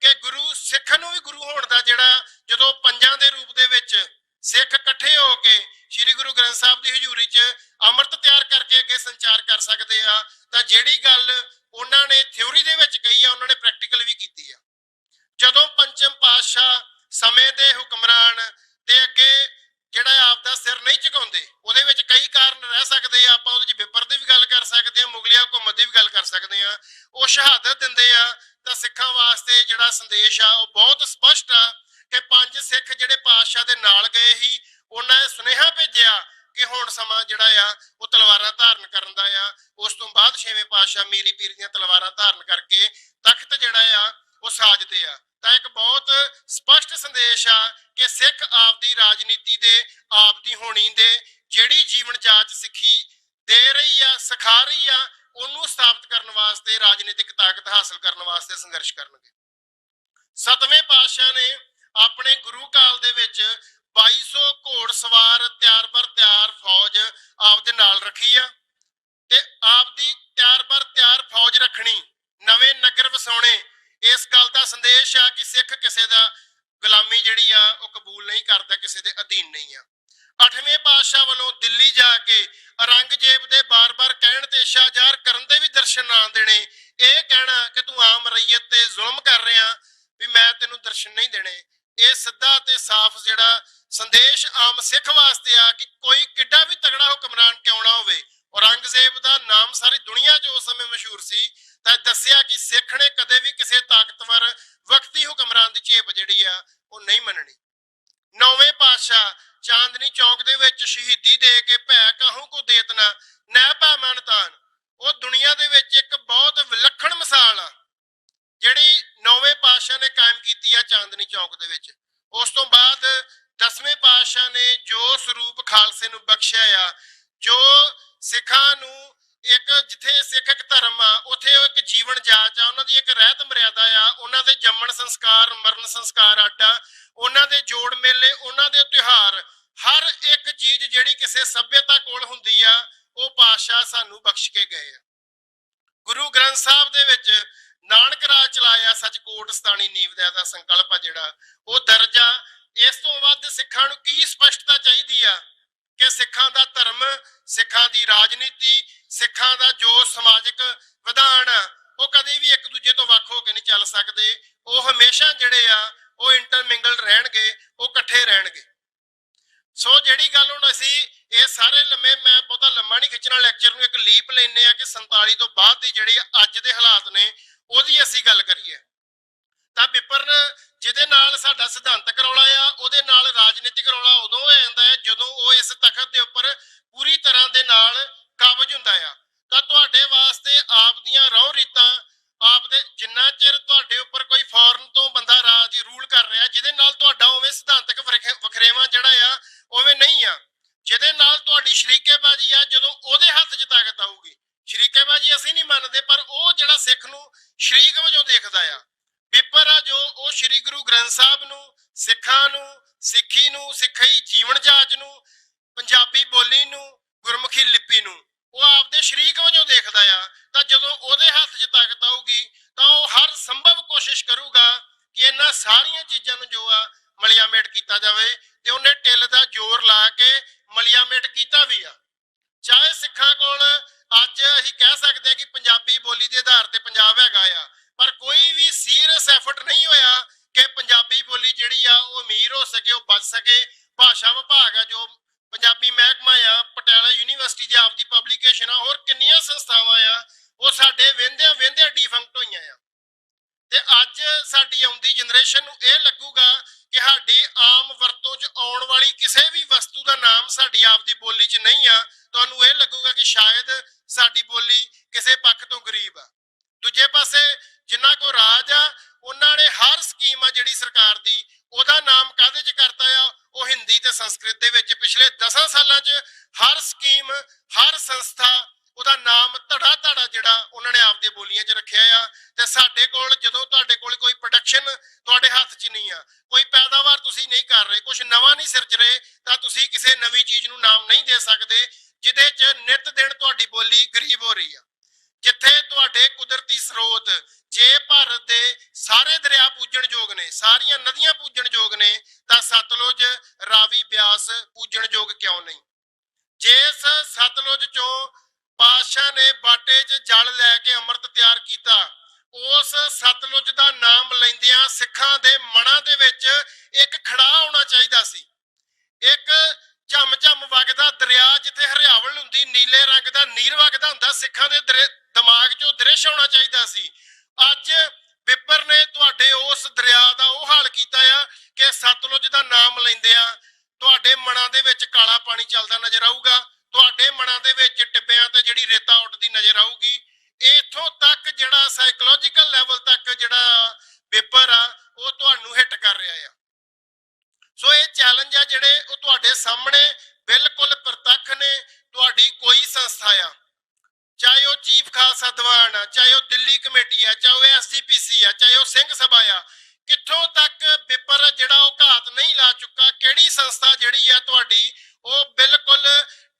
ਕਿ ਗੁਰੂ ਸਿੱਖ ਨੂੰ ਵੀ ਗੁਰੂ ਹੋਣ ਦਾ ਜਿਹੜਾ, ਜਦੋਂ ਪੰਜਾਂ ਦੇ ਰੂਪ ਦੇ ਵਿੱਚ ਸਿੱਖ ਇਕੱਠੇ ਹੋ ਕੇ ਸ੍ਰੀ ਗੁਰੂ ਗ੍ਰੰਥ ਸਾਹਿਬ ਦੀ ਹਜ਼ੂਰੀ 'ਚ ਅੰਮ੍ਰਿਤ ਤਿਆਰ ਕਰਕੇ ਅੱਗੇ ਸੰਚਾਰ ਕਰ ਸਕਦੇ ਆ, ਤਾਂ ਜਿਹੜੀ ਗੱਲ ਉਹਨਾਂ ਨੇ ਥਿਉਰੀ ਦੇ ਵਿੱਚ ਕਹੀ ਆ ਉਹਨਾਂ ਨੇ ਪ੍ਰੈਕਟੀਕਲ ਵੀ ਕੀਤੀ ਆ। ਜਦੋਂ ਪੰਚਮ ਪਾਤਸ਼ਾਹ ਸਮੇਂ ਦੇ ਹੁਕਮਰਾਨ ਦੇ ਅੱਗੇ ਜਿਹੜਾ ਆਪ ਦਾ ਸਿਰ ਨਹੀਂ ਝੁਕਾਉਂਦੇ, ਉਹਦੇ ਵਿੱਚ ਕਈ ਕਾਰਨ ਰਹਿ ਸਕਦੇ ਆ, ਆਪਾਂ ਉਹਦੇ 'ਚ ਵਿਪਰ ਦੀ ਵੀ ਗੱਲ ਕਰ ਸਕਦੇ ਆ, ਮੁਗਲਿਆ ਹਕੂਮਤ ਦੀ ਵੀ ਗੱਲ ਕਰ ਸਕਦੇ ਆ। ਉਹ ਸ਼ਹਾਦਤ ਦਿੰਦੇ ਆ ਤਾਂ ਸਿੱਖਾਂ ਵਾਸਤੇ ਜਿਹੜਾ ਸੰਦੇਸ਼ ਆ ਉਹ ਬਹੁਤ ਸਪਸ਼ਟ ਆ ਕਿ ਪੰਜ ਸਿੱਖ ਜਿਹੜੇ ਪਾਤਸ਼ਾਹ ਦੇ ਨਾਲ ਗਏ ਸੀ, ਉਹਨਾਂ ਨੇ ਸੁਨੇਹਾ ਭੇਜਿਆ ਕਿ ਹੁਣ ਸਮਾਂ ਜਿਹੜਾ ਆ ਉਹ ਤਲਵਾਰਾਂ ਧਾਰਨ ਕਰਨ ਦਾ ਆ। ਉਸ ਤੋਂ ਬਾਅਦ ਛੇਵੇਂ ਪਾਤਸ਼ਾਹ ਮੀਰੀ ਪੀਰ ਦੀਆਂ ਤਲਵਾਰਾਂ ਧਾਰਨ ਕਰਕੇ ਤਖਤ ਜਿਹੜਾ ਆ ਉਹ ਸਾਜਦੇ ਆ। ਤਾਂ ਇੱਕ ਬਹੁਤ ਸਪਸ਼ਟ ਸੰਦੇਸ਼ ਆ ਕਿ ਸਿੱਖ ਆਪਦੀ ਰਾਜਨੀਤੀ ਦੇ, ਆਪਦੀ ਹੋਣੀ ਦੇ ਜਿਹੜੀ ਜੀਵਨ ਜਾਚ ਸਿੱਖੀ ਦੇ ਰਹੀ ਆ, ਸਿਖਾ ਰਹੀ ਆ, ਉਹਨੂੰ ਸਥਾਪਿਤ ਕਰਨ ਵਾਸਤੇ, ਰਾਜਨੀਤਿਕ ਤਾਕਤ ਹਾਸਲ ਕਰਨ ਵਾਸਤੇ ਸੰਘਰਸ਼ ਕਰਨਗੇ। ਸਤਵੇਂ ਪਾਤਸ਼ਾਹ ਨੇ ਆਪਣੇ ਗੁਰੂ ਕਾਲ ਦੇ ਵਿੱਚ 2200 ਘੋੜ ਸਵਾਰ ਤਿਆਰ ਬਰ ਤਿਆਰ ਫੌਜ ਆਪਦੇ ਨਾਲ ਰੱਖੀ ਆ, ਤੇ ਆਪਦੀ ਤਿਆਰ ਬਰ ਤਿਆਰ ਫੌਜ ਰੱਖਣੀ, ਨਵੇਂ ਨਗਰ ਵਸਾਉਣੇ, ਇਸ ਗੱਲ ਦਾ ਸੰਦੇਸ਼ ਆ ਕਿ ਸਿੱਖ ਕਿਸੇ ਦਾ ਗੁਲਾਮੀ ਜਿਹੜੀ ਆ ਉਹ ਕਬੂਲ ਨਹੀਂ ਕਰਦਾ, ਕਿਸੇ ਦੇ ਅਧੀਨ ਨਹੀਂ ਆ। 8ਵੇਂ ਪਾਤਸ਼ਾਹ ਵੱਲੋਂ ਦਿੱਲੀ ਜਾ ਕੇ ਔਰੰਗਜ਼ੇਬ ਦੇ ਬਾਰ-ਬਾਰ ਕਹਿਣ ਤੇ ਸ਼ਾਹਜਹਾਰ ਕਰਨ ਦੇ ਵੀ ਦਰਸ਼ਨ ਨਾ ਦੇਣੇ, ਇਹ ਕਹਿਣਾ ਕਿ ਤੂੰ ਆਮ ਰਈਅਤ ਤੇ ਜ਼ੁਲਮ ਕਰ ਰਿਹਾ ਵੀ ਮੈਂ ਤੈਨੂੰ ਦਰਸ਼ਨ ਨਹੀਂ ਦੇਣੇ, ਇਹ ਸਿੱਧਾ ਤੇ ਸਾਫ਼ ਜਿਹੜਾ ਸੰਦੇਸ਼ ਆਮ ਸਿੱਖ ਵਾਸਤੇ ਆ ਕਿ ਕੋਈ ਕਿੱਡਾ ਵੀ ਤਗੜਾ ਹੁਕਮਰਾਨ ਕਿਉਂ ਨਾ ਹੋਵੇ, ਔਰੰਗਜ਼ੇਬ ਦਾ ਨਾਮ ਸਾਰੀ ਦੁਨੀਆ 'ਚ ਉਸ ਸਮੇਂ ਮਸ਼ਹੂਰ ਸੀ, ਤਾਂ ਦੱਸਿਆ ਕਿ ਸਿੱਖ ਨੇ ਕਦੇ ਵੀ ਕਿਸੇ ਤਾਕਤਵਰ ਵਕਤੀ ਹੁਕਮਰਾਨ ਦੀ ਝੇਪ ਜਿਹੜੀ ਆ ਉਹ ਨਹੀਂ ਮੰਨਣੀ। 9ਵੇਂ ਪਾਤਸ਼ਾਹ ਚਾਂਦਨੀ ਚੌਕ ਦੇ ਵਿੱਚ ਸ਼ਹੀਦੀ ਦੇ ਕੇ ਭੈ ਕਾਹੂ ਕੋ ਦੇਤਨਾ ਨੈ ਭੈ ਮਨਤਾਨ, ਉਹ ਦੁਨੀਆ ਦੇ ਵਿੱਚ ਇੱਕ ਬਹੁਤ ਵਿਲੱਖਣ ਮਿਸਾਲ ਆ ਜਿਹੜੀ 9ਵੇਂ ਪਾਤਸ਼ਾਹ ਨੇ ਕਾਇਮ ਕੀਤੀ ਆ ਚਾਂਦਨੀ ਚੌਕ ਦੇ ਵਿੱਚ। ਉਸ ਤੋਂ ਬਾਅਦ 10ਵੇਂ ਪਾਤਸ਼ਾਹ ਨੇ ਜੋ ਸਰੂਪ ਖਾਲਸੇ ਨੂੰ ਬਖਸ਼ਿਆ ਆ, ਜੋ ਸਿੱਖਾਂ ਨੂੰ ਇੱਕ, ਜਿੱਥੇ ਸਿੱਖ ਇੱਕ ਧਰਮ ਆ ਉੱਥੇ ਉਹ ਇੱਕ ਜੀਵਨ ਜਾਚ ਆ, ਉਹਨਾਂ ਦੀ ਇੱਕ ਰਹਿਤ ਮਰਿਆਦਾ ਆ, ਉਹਨਾਂ ਦੇ ਜੰਮਣ ਸੰਸਕਾਰ, ਮਰਨ ਸੰਸਕਾਰ ਅੱਡ ਆ, ਉਹਨਾਂ ਦੇ ਜੋੜ ਮੇਲੇ, ਉਹਨਾਂ ਦੇ ਤਿਉਹਾਰ, ਹਰ ਇੱਕ ਚੀਜ਼ ਜਿਹੜੀ ਕਿਸੇ ਸੱਭਿਅਤਾ ਕੋਲ ਹੁੰਦੀ ਆ ਉਹ ਪਾਤਸ਼ਾਹ ਸਾਨੂੰ ਬਖਸ਼ ਕੇ ਗਏ ਆ। ਗੁਰੂ ਗ੍ਰੰਥ ਸਾਹਿਬ ਦੇ ਵਿੱਚ ਨਾਨਕ ਰਾਜ ਚਲਾਇਆ, ਸੱਚਕੋਟ ਸਤਾਣੀ ਨੀਵ ਦਾ ਸੰਕਲਪ ਆ ਜਿਹੜਾ ਉਹ ਦਰਜਾ। ਇਸ ਤੋਂ ਵੱਧ ਸਿੱਖਾਂ ਨੂੰ ਕੀ ਸਪਸ਼ਟਤਾ ਚਾਹੀਦੀ ਆ ਕਿ ਸਿੱਖਾਂ ਦਾ ਧਰਮ, ਸਿੱਖਾਂ ਦੀ ਰਾਜਨੀਤੀ, ਸਿੱਖਾਂ ਦਾ ਜੋ ਸਮਾਜਿਕ ਵਿਧਾਨ ਆ ਉਹ ਕਦੇ ਵੀ ਇੱਕ ਦੂਜੇ ਤੋਂ ਵੱਖ ਹੋ ਕੇ ਨਹੀਂ ਚੱਲ ਸਕਦੇ, ਉਹ ਹਮੇਸ਼ਾ ਜਿਹੜੇ ਆ ਉਹ ਇੰਟਰਮਿੰਗਲਡ ਰਹਿਣਗੇ, ਉਹ ਇਕੱਠੇ ਰਹਿਣਗੇ। ਸੋ ਜਿਹੜੀ ਗੱਲ ਹੁਣ ਅਸੀਂ ਇਹ ਸਾਰੇ ਮੈਂ ਬਹੁਤਾ ਲੰਮਾ ਨਹੀਂ ਖਿੱਚਣਾ ਲੈਕਚਰ ਨੂੰ, ਇੱਕ ਲੀਪ ਲੈਨੇ ਆ ਕਿ 47 ਤੋਂ ਬਾਅਦ ਦੀ ਜਿਹੜੀ ਅੱਜ ਦੇ ਹਾਲਾਤ ਨੇ ਉਹਦੀ ਅਸੀਂ ਗੱਲ ਕਰੀਏ ਤਾਂ ਵਿਪਰਨ ਜਿਹਦੇ ਨਾਲ ਸਾਡਾ ਸਿਧਾਂਤਕ ਰੌਲਾ ਆ, ਉਹਦੇ ਨਾਲ ਰਾਜਨੀਤਿਕ ਰੌਲਾ ਉਦੋਂ ਹੋ ਜਾਂਦਾ ਹੈ ਜਦੋਂ ਉਹ ਇਸ ਤਖਤ ਦੇ ਉੱਪਰ ਪੂਰੀ ਤਰ੍ਹਾਂ ਦੇ ਨਾਲ ਕਾਬਜ ਹੁੰਦਾ ਆ। ਤਾਂ ਤੁਹਾਡੇ ਵਾਸਤੇ ਆਪ ਦੀਆਂ ਰਹੁ ਰੀਤਾਂ, ਆਪ ਦੇ ਜਿੰਨਾ ਚਿਰ ਤੁਹਾਡੇ ਉੱਪਰ ਕੋਈ ਫੋਰਨ ਤੋਂ ਬੰਦਾ ਰਾਜ ਰੂਲ ਕਰ ਰਿਹਾ ਜਿਹਦੇ ਨਾਲ ਤੁਹਾਡਾ ਉਵੇਂ ਸਿਧਾਂਤਕ ਵਖਰੇਵਾਂ ਜਿਹੜਾ ਆ ਉਵੇਂ ਨਹੀਂ ਆ, ਜਿਹਦੇ ਨਾਲ ਤੁਹਾਡੀ ਸ਼ਰੀਕੇਬਾਜ਼ੀ ਆ, ਜਦੋਂ ਉਹਦੇ ਹੱਥ 'ਚ ਤਾਕਤ ਆਊਗੀ। ਸ਼ਰੀਕੇਬਾਜ਼ੀ ਅਸੀਂ ਨਹੀਂ ਮੰਨਦੇ, ਪਰ ਉਹ ਜਿਹੜਾ ਸਿੱਖ ਨੂੰ ਸ਼ਰੀਕ ਵਜੋਂ ਦੇਖਦਾ ਆ, ਪੇਪਰ ਆ ਜੋ ਉਹ ਸ਼੍ਰੀ ਗੁਰੂ ਗ੍ਰੰਥ ਸਾਹਿਬ ਨੂੰ, ਸਿੱਖਾਂ ਨੂੰ, ਸਿੱਖੀ ਨੂੰ, ਸਿੱਖੀ ਜੀਵਨ ਜਾਚ ਨੂੰ ਪੰਜਾਬੀ ਬੋਲੀ ਨੂੰ, ਗੁਰਮੁਖੀ ਲਿਪੀ ਨੂੰ ਉਹ ਆਪਦੇ ਸ਼ਰੀਕ ਵਜੋਂ ਦੇਖਦਾ ਆ, ਤਾਂ ਜਦੋਂ ਉਹਦੇ ਹੱਥ 'ਚ ਤਾਕਤ ਆਊਗੀ ਤਾਂ ਉਹ ਹਰ ਸੰਭਵ ਕੋਸ਼ਿਸ਼ ਕਰੂਗਾ ਕਿ ਇਹਨਾਂ ਸਾਰੀਆਂ ਚੀਜ਼ਾਂ ਨੂੰ ਜੋ ਆ ਮਲਿਆਮੇਟ ਕੀਤਾ ਜਾਵੇ, ਤੇ ਉਹਨੇ ਟਿੱਲ ਦਾ ਜ਼ੋਰ ਲਾ ਕੇ ਮਲਿਆਮੇਟ ਕੀਤਾ ਵੀ ਆ। ਚਾਹੇ ਸਿੱਖਾਂ ਕੋਲ ਅੱਜ ਅਸੀਂ ਕਹਿ ਸਕਦੇ ਹਾਂ ਕਿ ਪੰਜਾਬੀ ਬੋਲੀ ਦੇ ਆਧਾਰ ਤੇ ਪੰਜਾਬ ਹੈਗਾ ਆ, ਪਰ ਕੋਈ ਵੀ ਸੀਰੀਅਸ ਐਫਰਟ ਨਹੀਂ ਹੋਇਆ ਕਿ ਪੰਜਾਬੀ ਬੋਲੀ ਜਿਹੜੀ ਆ ਉਹ ਅਮੀਰ ਹੋ ਸਕੇ, ਉਹ ਬਚ ਸਕੇ। ਭਾਸ਼ਾ ਵਿਭਾਗ ਆ ਜੋ ਪੰਜਾਬੀ ਮਹਿਕਮਾ ਆ, ਪਟਿਆਲਾ ਯੂਨੀਵਰਸਿਟੀ ਦੀ ਆਪਦੀ ਪਬਲੀਕੇਸ਼ਨ ਆ, ਹੋਰ ਕਿੰਨੀਆਂ ਸੰਸਥਾਵਾਂ ਆ, ਉਹ ਸਾਡੇ ਵਹਿੰਦਿਆਂ ਵਹਿੰਦਿਆਂ ਡਿਫੰਕਟ ਹੋਈਆਂ ਆ। ਤੇ ਅੱਜ ਸਾਡੀ ਆਉਂਦੀ ਜਨਰੇਸ਼ਨ ਨੂੰ ਇਹ ਲੱਗੂਗਾ ਕਿ ਸਾਡੀ ਆਮ ਵਰਤੋਂ 'ਚ ਆਉਣ ਵਾਲੀ ਕਿਸੇ ਵੀ ਵਸਤੂ ਦਾ ਨਾਮ ਸਾਡੀ ਆਪਦੀ ਬੋਲੀ 'ਚ ਨਹੀਂ ਆ, ਤੁਹਾਨੂੰ ਇਹ ਲੱਗੂਗਾ ਕਿ ਸ਼ਾਇਦ ਸਾਡੀ ਬੋਲੀ ਕਿਸੇ ਪੱਖ ਤੋਂ ਗਰੀਬ ਆ। ਦੂਜੇ ਪਾਸੇ ਜਿਨ੍ਹਾਂ ਕੋ ਰਾਜ ਆ, ਉਹਨਾਂ ਨੇ ਹਰ ਸਕੀਮ ਆ ਜਿਹੜੀ ਸਰਕਾਰ ਦੀ, ਉਹਦਾ ਨਾਮ ਕਾਹਦੇ 'ਚ ਕਰਤਾ ਆ? ਉਹ ਹਿੰਦੀ ਤੇ ਸੰਸਕ੍ਰਿਤ ਦੇ ਵਿੱਚ। ਪਿਛਲੇ 10 ਸਾਲਾਂ 'ਚ ਹਰ ਸਕੀਮ, ਹਰ ਸੰਸਥਾ, ਉਹਦਾ ਨਾਮ ਧੜਾ ਧੜਾ ਜਿਹੜਾ ਉਹਨਾਂ ਨੇ ਆਪਦੇ ਬੋਲੀਆਂ 'ਚ ਰੱਖਿਆ ਆ। ਤੇ ਸਾਡੇ ਕੋਲ ਜਦੋਂ ਤੁਹਾਡੇ ਕੋਲ ਕੋਈ ਪ੍ਰੋਡਕਸ਼ਨ ਤੁਹਾਡੇ ਹੱਥ 'ਚ ਨਹੀਂ ਆ, ਕੋਈ ਪੈਦਾਵਾਰ ਤੁਸੀਂ ਨਹੀਂ ਕਰ ਰਹੇ, ਕੁਝ ਨਵਾਂ ਨਹੀਂ ਸਿਰਜ ਰਹੇ, ਤਾਂ ਤੁਸੀਂ ਕਿਸੇ ਨਵੀਂ ਚੀਜ਼ ਨੂੰ ਨਾਮ ਨਹੀਂ ਦੇ ਸਕਦੇ ਜਿਹਦੇ 'ਚ ਨਿਤ ਦਿਨ ਤੁਹਾਡੀ ਬੋਲੀ ਗਰੀਬ ਹੋ ਰਹੀ ਆ। ਜਿੱਥੇ ਤੁਹਾਡੇ ਕੁਦਰਤੀ ਸਰੋਤ, ਜੇ ਭਾਰਤ ਦੇ ਸਾਰੇ ਦਰਿਆ ਪੂਜਣਯੋਗ ਨੇ, ਸਾਰੀਆਂ ਨਦੀਆਂ ਪੂਜਣਯੋਗ ਨੇ, ਤਾਂ ਸਤਲੁਜ, ਰਾਵੀ, ਬਿਆਸ ਪੂਜਣਯੋਗ ਕਿਉਂ ਨਹੀਂ? ਜਿਸ ਸਤਲੁਜ 'ਚੋਂ ਪਾਤਸ਼ਾਹ ਨੇ ਬਾਟੇ 'ਚ ਜਲ ਲੈ ਕੇ ਅੰਮ੍ਰਿਤ ਤਿਆਰ ਕੀਤਾ, ਉਸ ਸਤਲੁਜ ਦਾ ਨਾਮ ਲੈਂਦਿਆਂ ਸਿੱਖਾਂ ਦੇ ਮਨਾਂ ਦੇ ਵਿੱਚ ਇੱਕ ਖੜਾ ਹੋਣਾ ਚਾਹੀਦਾ ਸੀ। ਇੱਕ ਝਮ ਝਮ ਵਗਦਾ ਦਰਿਆ, ਜਿੱਥੇ ਹਰਿਆਵਲ ਹੁੰਦੀ, ਨੀਲੇ ਰੰਗ ਦਾ ਨੀਰ ਵਗਦਾ ਹੁੰਦਾ, ਸਿੱਖਾਂ ਦੇ ਦਿਮਾਗ 'ਚੋਂ ਦ੍ਰਿਸ਼ ਹੋਣਾ ਚਾਹੀਦਾ ਸੀ। ਅੱਜ ਬਿੱਪਰ ਨੇ ਤੁਹਾਡੇ ਉਸ ਦਰਿਆ ਦਾ ਉਹ ਹਾਲ ਕੀਤਾ ਆ ਕਿ ਸਤਲੁਜ ਦਾ ਨਾਮ ਲੈਂਦਿਆਂ ਤੁਹਾਡੇ ਮਨਾਂ ਦੇ ਵਿੱਚ ਕਾਲਾ ਪਾਣੀ ਚੱਲਦਾ ਨਜ਼ਰ ਆਊਗਾ, ਤੁਹਾਡੇ ਮਨਾਂ ਦੇ ਵਿੱਚ ਟਿੱਬਿਆਂ ਤੇ ਜਿਹੜੀ ਰੇਤਾ ਉੱਡਦੀ ਨਜ਼ਰ ਆਊਗੀ। ਇੱਥੋਂ ਤੱਕ ਜਿਹੜਾ ਸਾਈਕੋਲੋਜੀਕਲ ਲੈਵਲ ਤੱਕ ਜਿਹੜਾ ਬਿੱਪਰ ਆ ਉਹ ਤੁਹਾਨੂੰ ਹਿੱਟ ਕਰ ਰਿਹਾ ਆ। ਸੋ ਇਹ ਚੈਲੰਜ ਆ ਜਿਹੜੇ ਉਹ ਤੁਹਾਡੇ ਸਾਹਮਣੇ ਬਿਲਕੁਲ ਪ੍ਰਤੱਖ ਨੇ। ਤੁਹਾਡੀ ਕੋਈ ਸੰਸਥਾ ਆ, ਚਾਹੇ ਉਹ ਚੀਫ ਖਾਲਸਾ ਦੀਵਾਨ ਆ, ਚਾਹੇ ਉਹ ਦਿੱਲੀ ਕਮੇਟੀ ਆ, ਚਾਹੇ ਉਹ SGPC ਆ, ਚਾਹੇ ਉਹ ਸਿੰਘ ਸਭਾ ਆ, ਕਿੱਥੋਂ ਤੱਕ ਬਿੱਪਰ ਜਿਹੜਾ ਉਹ ਘਾਤ ਨਹੀਂ ਲਾ ਚੁੱਕਾ? ਕਿਹੜੀ ਸੰਸਥਾ ਜਿਹੜੀ ਆ ਤੁਹਾਡੀ ਉਹ ਬਿਲਕੁਲ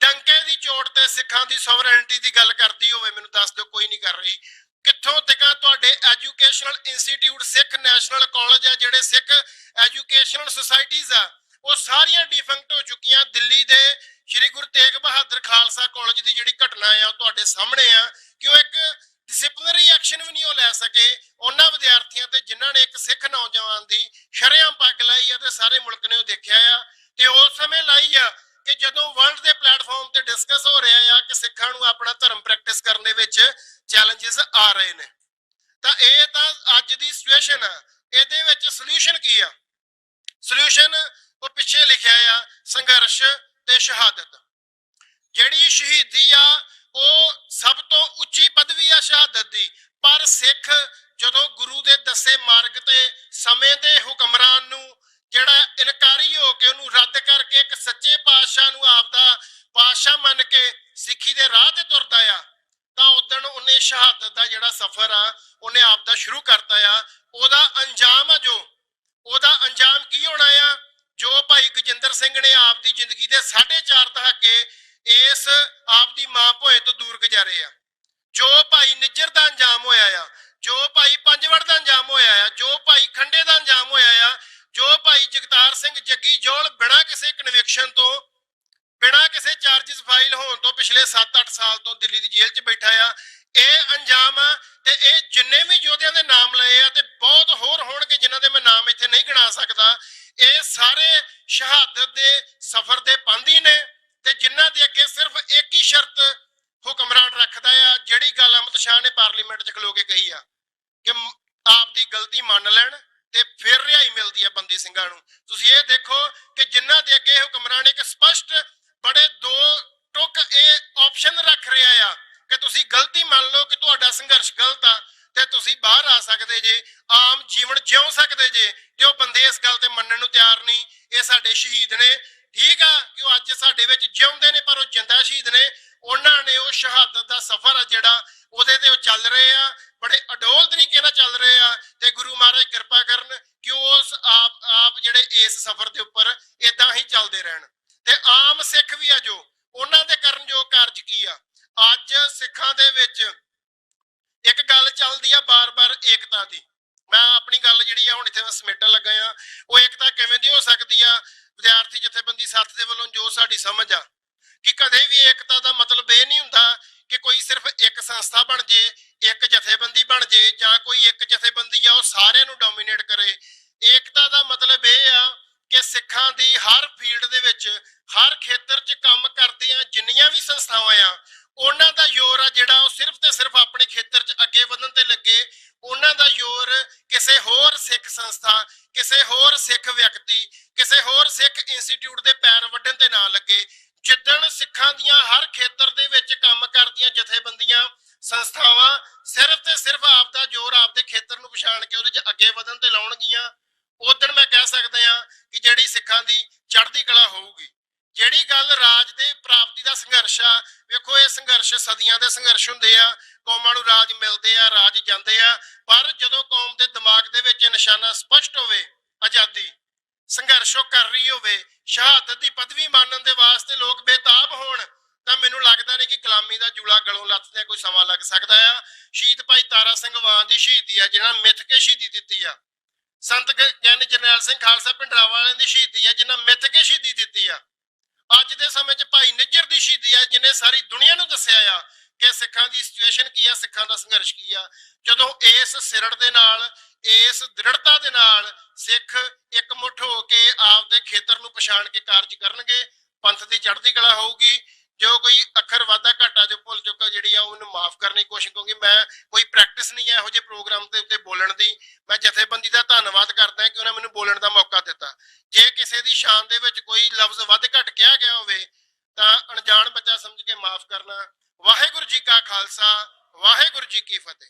ਡੰਕੇ ਦੀ ਚੋਟ ਤੇ ਸਿੱਖਾਂ ਦੀ ਸੋਵਰੇਨਟੀ ਦੀ ਗੱਲ ਕਰਦੀ ਹੋਵੇ? ਮੈਨੂੰ ਦੱਸ ਦਿਓ, ਕੋਈ ਨਹੀਂ ਕਰ ਰਹੀ। ਕਿੱਥੋਂ ਤੱਕ ਤੁਹਾਡੇ ਐਜੂਕੇਸ਼ਨਲ ਇੰਸਟੀਚਿਊਟ, ਸਿੱਖ ਨੈਸ਼ਨਲ ਕਾਲਜ ਆ, ਜਿਹੜੇ ਸਿੱਖ ਐਜੂਕੇਸ਼ਨਲ ਸੁਸਾਇਟੀਜ਼ ਆ, ਉਹ ਸਾਰੀਆਂ ਡਿਫੰਕਟ ਹੋ ਚੁੱਕੀਆਂ। ਦਿੱਲੀ ਦੇ ਸ਼੍ਰੀ ਗੁਰੂ ਤੇਗ ਬਹਾਦਰ ਖਾਲਸਾ ਕਾਲਜ ਦੀ ਜਿਹੜੀ ਘਟਨਾ ਆ ਉਹ ਤੁਹਾਡੇ ਸਾਹਮਣੇ ਆ ਕਿ ਉਹ ਇੱਕ ਡਿਸਪਲਿਨਰੀ ਐਕਸ਼ਨ ਵੀ ਨਹੀਂ ਉਹ ਲੈ ਸਕੇ ਉਹਨਾਂ ਵਿਦਿਆਰਥੀਆਂ ਤੇ ਜਿਨ੍ਹਾਂ ਨੇ ਇੱਕ ਸਿੱਖ ਨੌਜਵਾਨ ਦੀ ਸ਼ਰੇਆਮ ਪੱਗ ਲਾਈ ਆ, ਤੇ ਸਾਰੇ ਮੁਲਕ ਨੇ ਉਹ ਦੇਖਿਆ ਆ। ਤੇ ਉਸ ਸਮੇਂ ਲਾਈ ਆ ਕਿ ਜਦੋਂ ਵਰਲਡ ਦੇ ਪਲੇਟਫਾਰਮ ਤੇ ਡਿਸਕਸ ਹੋ ਰਿਹਾ ਆ ਕਿ ਸਿੱਖਾਂ ਨੂੰ ਆਪਣਾ ਧਰਮ ਪ੍ਰੈਕਟਿਸ ਕਰਨ ਦੇ ਵਿੱਚ ਚੈਲੰਜਸ ਆ ਰਹੇ ਨੇ, ਤਾਂ ਇਹ ਤਾਂ ਅੱਜ ਦੀ ਸਿਚੁਏਸ਼ਨ ਆ। ਇਹਦੇ ਵਿੱਚ ਸੋਲੂਸ਼ਨ ਕੀ ਆ? ਸੋਲੂਸ਼ਨ ਉਹ ਪਿੱਛੇ ਲਿਖਿਆ ਆ, ਸੰਘਰਸ਼ ਤੇ ਸ਼ਹਾਦਤ। ਜਿਹੜੀ ਸ਼ਹੀਦੀ ਆ ਉਹ ਸਭ ਤੋਂ ਉੱਚੀ ਪਦਵੀ ਆ ਸ਼ਹਾਦਤ ਦੀ, ਪਰ ਸਿੱਖ ਜਦੋਂ ਗੁਰੂ ਦੇ ਦੱਸੇ ਮਾਰਗ ਤੇ ਸਮੇਂ ਦੇ ਹੁਕਮਰਾਨ ਨੂੰ ਜਿਹੜਾ ਇਨਕਾਰੀ ਹੋ ਕੇ ਉਹਨੂੰ ਰੱਦ ਕਰਕੇ ਇੱਕ ਸੱਚੇ ਪਾਤਸ਼ਾਹ ਨੂੰ ਆਪਦਾ ਪਾਤਸ਼ਾਹ ਮੰਨ ਕੇ ਸਿੱਖੀ ਦੇ ਰਾਹ ਤੇ ਤੁਰਦਾ ਆ, ਤਾਂ ਉਦਣ ਉਹਨੇ ਸ਼ਹਾਦਤ ਦਾ ਜਿਹੜਾ ਸਫ਼ਰ ਆ ਉਹਨੇ ਆਪਦਾ ਸ਼ੁਰੂ ਕਰਤਾ ਆ। ਉਹਦਾ ਅੰਜਾਮ ਆ ਜੋ, ਉਹਦਾ ਅੰਜਾਮ ਕੀ ਹੋਣਾ ਆ? ਜੋ ਭਾਈ ਗਜਿੰਦਰ ਸਿੰਘ ਨੇ ਆਪਦੀ ਜ਼ਿੰਦਗੀ ਦੇ 4.5 ਦਹਾਕੇ ਇਸ ਆਪਦੀ ਮਾਂ ਭੋਏ ਤੋਂ ਦੂਰ ਗੁਜ਼ਾਰੇ ਆ, ਜੋ ਭਾਈ ਨਿੱਜਰ ਦਾ ਅੰਜਾਮ ਹੋਇਆ ਆ, ਜੋ ਭਾਈ ਪੰਜਵੜ ਦਾ ਅੰਜਾਮ ਹੋਇਆ ਆ, ਜੋ ਭਾਈ ਖੰਡੇ ਦਾ ਅੰਜਾਮ ਹੋਇਆ ਆ, ਜੋ ਭਾਈ ਜਗਤਾਰ ਸਿੰਘ ਜੱਗੀ ਜੋਲ ਬਿਨਾਂ ਕਿਸੇ ਕਨਵਿਕਸ਼ਨ ਤੋਂ, ਬਿਨਾਂ ਕਿਸੇ ਚਾਰਜਸ ਫਾਈਲ ਹੋਣ ਤੋਂ ਪਿਛਲੇ 7-8 ਸਾਲ ਤੋਂ ਦਿੱਲੀ ਦੀ ਜੇਲ੍ਹ 'ਚ ਬੈਠਾ ਆ, ਇਹ ਅੰਜਾਮ ਆ। ਤੇ ਇਹ ਜਿੰਨੇ ਵੀ ਯੋਧਿਆਂ ਦੇ ਨਾਮ ਲਏ ਆ, ਤੇ ਬਹੁਤ ਹੋਰ ਹੋਣਗੇ ਜਿਨ੍ਹਾਂ ਦੇ ਮੈਂ ਨਾਮ ਇੱਥੇ ਨਹੀਂ ਗਿਣਾ ਸਕਦਾ, ਇਹ ਸਾਰੇ ਸ਼ਹਾਦਤ ਦੇ ਸਫ਼ਰ ਦੇ ਪਾਂਧੀ ਨੇ, ਤੇ ਜਿਨ੍ਹਾਂ ਦੇ ਅੱਗੇ ਸਿਰਫ ਇੱਕ ਹੀ ਸ਼ਰਤ ਹੁਕਮਰਾਨ ਰੱਖਦਾ ਆ, ਜਿਹੜੀ ਗੱਲ ਅਮਿਤ ਸ਼ਾਹ ਨੇ ਪਾਰਲੀਮੈਂਟ 'ਚ ਖਲੋ ਕੇ ਕਹੀ ਆ ਕਿ ਆਪਦੀ ਗਲਤੀ ਮੰਨ ਲੈਣ ਤੇ ਫਿਰ ਰਿਹਾਈ ਮਿਲਦੀ ਆ ਬੰਦੀ ਸਿੰਘਾਂ ਨੂੰ। ਤੁਸੀਂ ਇਹ ਦੇਖੋ ਕਿ ਜਿਨ੍ਹਾਂ ਦੇ ਅੱਗੇ ਹੁਕਮਰਾਨ ਇੱਕ ਸਪਸ਼ਟ ਬੜੇ ਦੋ ਟੁਕ ਇਹ ਆਪਸ਼ਨ ਰੱਖ ਰਿਹਾ ਆ ਕਿ ਤੁਸੀਂ ਗਲਤੀ ਮੰਨ ਲਓ ਕਿ ਤੁਹਾਡਾ ਸੰਘਰਸ਼ ਗਲਤ ਆ ਤੇ ਤੁਸੀਂ ਬਾਹਰ ਆ ਸਕਦੇ ਜੇ, ਆਮ ਜੀਵਨ ਜਿਉ ਸਕਦੇ ਜੇ, ਤੇ ਉਹ ਬੰਦੇ ਇਸ ਗੱਲ ਤੇ ਮੰਨਣ ਨੂੰ ਤਿਆਰ ਨਹੀਂ। ਇਹ ਸਾਡੇ ਸ਼ਹੀਦ ਨੇ, ਠੀਕ ਆ ਕਿ ਉਹ ਅੱਜ ਸਾਡੇ ਵਿੱਚ ਜਿਉਂਦੇ ਨੇ, ਪਰ ਉਹ ਜਿੰਦਾ ਸ਼ਹੀਦ ਨੇ। ਉਹਨਾਂ ਨੇ ਉਹ ਸ਼ਹਾਦਤ ਦਾ ਸਫ਼ਰ ਆ ਜਿਹੜਾ ਉਹਦੇ ਤੇ ਉਹ ਚੱਲ ਰਹੇ ਆ, ਬੜੇ ਅਡੋਲ ਤਰੀਕੇ ਨਾਲ ਚੱਲ ਰਹੇ ਆ, ਤੇ ਗੁਰੂ ਮਹਾਰਾਜ ਕਿਰਪਾ ਕਰਨ ਕਿ ਉਸ ਆਪ ਜਿਹੜੇ ਇਸ ਸਫ਼ਰ ਦੇ ਉੱਪਰ ਇਦਾਂ ਹੀ ਚੱਲਦੇ ਰਹਿਣ। ਤੇ ਆਮ ਸਿੱਖ ਵੀ ਜੋ ਸਾਡੀ ਸਮਝ ਆ ਕਿ ਕਦੇ ਵੀ ਏਕਤਾ ਦਾ ਮਤਲਬ ਇਹ ਨਹੀਂ ਹੁੰਦਾ ਕਿ ਕੋਈ ਸਿਰਫ ਇੱਕ ਸੰਸਥਾ ਬਣ ਜੇ, ਇੱਕ ਜਥੇਬੰਦੀ ਬਣ ਜੇ ਜਾਂ ਕੋਈ ਇੱਕ ਜਥੇਬੰਦੀ ਆ ਉਹ ਸਾਰਿਆਂ ਨੂੰ ਡੋਮੀਨੇਟ ਕਰੇ। ਏਕਤਾ ਦਾ ਮਤਲਬ ਇਹ ਆ ਕਿ ਸਿੱਖਾਂ ਦੀ ਹਰ ਫੀਲਡ ਦੇ ਵਿੱਚ, ਹਰ ਖੇਤਰ 'ਚ ਕੰਮ ਕਰਦੀਆਂ ਜਿੰਨੀਆਂ ਵੀ ਸੰਸਥਾਵਾਂ ਆ, ਉਹਨਾਂ ਦਾ ਜ਼ੋਰ ਆ ਜਿਹੜਾ ਉਹ ਸਿਰਫ ਤੇ ਸਿਰਫ ਆਪਣੇ ਖੇਤਰ 'ਚ ਅੱਗੇ ਵਧਣ ਤੇ ਲੱਗੇ। ਉਹਨਾਂ ਦਾ ਜ਼ੋਰ ਕਿਸੇ ਹੋਰ ਸਿੱਖ ਸੰਸਥਾ, ਕਿਸੇ ਹੋਰ ਸਿੱਖ ਵਿਅਕਤੀ, ਕਿਸੇ ਹੋਰ ਸਿੱਖ ਇੰਸਟੀਚਿਊਟ ਦੇ ਪੈਰ ਵੱਢਣ ਤੇ ਨਾ ਲੱਗੇ। ਜਿੱਦਣ ਸਿੱਖਾਂ ਦੀਆਂ ਹਰ ਖੇਤਰ ਦੇ ਵਿੱਚ ਕੰਮ ਕਰਦੀਆਂ ਜਥੇਬੰਦੀਆਂ, ਸੰਸਥਾਵਾਂ ਸਿਰਫ ਤੇ ਸਿਰਫ ਆਪ ਦਾ ਜ਼ੋਰ ਆਪਦੇ ਖੇਤਰ ਨੂੰ ਪਛਾਣ ਕੇ ਉਹਦੇ 'ਚ ਅੱਗੇ ਵਧਣ ਤੇ ਲਾਉਣਗੀਆਂ, ਉਦੋਂ ਮੈਂ ਕਹਿ ਸਕਦਾ ਹਾਂ ਕਿ ਜਿਹੜੀ ਸਿੱਖਾਂ ਦੀ ਚੜ੍ਹਦੀ ਕਲਾ ਹੋਊਗੀ। ਜਿਹੜੀ ਗੱਲ ਰਾਜ ਦੇ ਪ੍ਰਾਪਤੀ ਦਾ ਸੰਘਰਸ਼ ਆ, ਵੇਖੋ ਇਹ ਸੰਘਰਸ਼ ਸਦੀਆਂ ਦੇ ਸੰਘਰਸ਼ ਹੁੰਦੇ ਆ, ਕੌਮਾਂ ਨੂੰ ਰਾਜ ਮਿਲਦੇ ਆ, ਰਾਜ ਜਾਂਦੇ ਆ, ਪਰ ਜਦੋਂ ਕੌਮ ਦੇ ਦਿਮਾਗ ਦੇ ਵਿੱਚ ਨਿਸ਼ਾਨਾ ਸਪਸ਼ਟ ਹੋਵੇ, ਆਜ਼ਾਦੀ ਸੰਘਰਸ਼ ਉਹ ਕਰ ਰਹੀ ਹੋਵੇ, ਸ਼ਹਾਦਤ ਦੀ ਪਦਵੀ ਮਾਨਣ ਦੇ ਵਾਸਤੇ ਲੋਕ ਬੇਤਾਬ ਹੋਣ, ਤਾਂ ਮੈਨੂੰ ਲੱਗਦਾ ਨਹੀਂ ਕਿ ਗੁਲਾਮੀ ਦਾ ਜੂਲਾ ਗਲੋਂ ਲੱਥਦਿਆਂ ਕੋਈ ਸਮਾਂ ਲੱਗ ਸਕਦਾ ਆ। ਸ਼ਹੀਦ ਭਾਈ ਤਾਰਾ ਸਿੰਘ ਵਾਂ ਦੀ ਸ਼ਹੀਦੀ ਆ ਜਿਹਨਾਂ ਮਿੱਥ ਕੇ ਸ਼ਹੀਦੀ ਦਿੱਤੀ ਆ। ਸੰਤ ਗਿਆਨੀ ਜਰਨੈਲ ਸਿੰਘ ਖਾਲਸਾ ਭਿੰਡਰਾਂ ਵਾਲਿਆਂ ਦੀ ਸ਼ਹੀਦੀ ਆ ਜਿਹਨਾਂ ਮਿੱਥ ਕੇ ਸ਼ਹੀਦੀ ਦਿੱਤੀ ਆ। ਅੱਜ ਦੇ ਸਮੇਂ 'ਚ ਭਾਈ ਨਿੱਜਰ ਦੀ ਸ਼ਹੀਦੀ ਆ ਜਿਹਨੇ ਸਾਰੀ ਦੁਨੀਆ ਨੂੰ ਦੱਸਿਆ ਆ ਕਿ ਸਿੱਖਾਂ ਦੀ ਸਿਚੁਏਸ਼ਨ ਕੀ ਆ, ਸਿੱਖਾਂ ਦਾ ਸੰਘਰਸ਼ ਕੀ ਆ। ਜਦੋਂ ਇਸ ਸਿਰੜ ਦੇ ਨਾਲ, ਇਸ ਦ੍ਰਿੜਤਾ ਦੇ ਨਾਲ ਸਿੱਖ ਇਕਮੁੱਠ ਹੋ ਕੇ ਆਪਦੇ ਖੇਤਰ ਨੂੰ ਪਛਾਣ ਕੇ ਕਾਰਜ ਕਰਨਗੇ, ਪੰਥ ਦੀ ਚੜ੍ਹਦੀ ਕਲਾ ਹੋਊਗੀ। ਜੋ ਕੋਈ ਅੱਖਰ ਵਾਧਾ ਘਾਟਾ ਜੋ ਭੁੱਲ ਚੁੱਕਾ ਜਿਹੜੀ ਆ ਉਹਨੂੰ ਮਾਫ ਕਰਨ ਦੀ ਕੋਸ਼ਿਸ਼, ਕਿਉਂਕਿ ਮੈਂ ਕੋਈ ਪ੍ਰੈਕਟਿਸ ਨਹੀਂ ਹੈ ਇਹੋ ਜਿਹੇ ਪ੍ਰੋਗਰਾਮ ਦੇ ਉੱਤੇ ਬੋਲਣ ਦੀ। ਮੈਂ ਜਥੇਬੰਦੀ ਦਾ ਧੰਨਵਾਦ ਕਰਦਾ ਕਿ ਉਹਨਾਂ ਮੈਨੂੰ ਬੋਲਣ ਦਾ ਮੌਕਾ ਦਿੱਤਾ। ਜੇ ਕਿਸੇ ਦੀ ਸ਼ਾਨ ਦੇ ਵਿੱਚ ਕੋਈ ਲਫ਼ਜ਼ ਵੱਧ ਘੱਟ ਕਿਹਾ ਗਿਆ ਹੋਵੇ ਤਾਂ ਅਣਜਾਣ ਬੱਚਾ ਸਮਝ ਕੇ ਮਾਫ ਕਰਨਾ। ਵਾਹਿਗੁਰੂ ਜੀ ਕਾ ਖਾਲਸਾ, ਵਾਹਿਗੁਰੂ ਜੀ ਕੀ ਫਤਿਹ।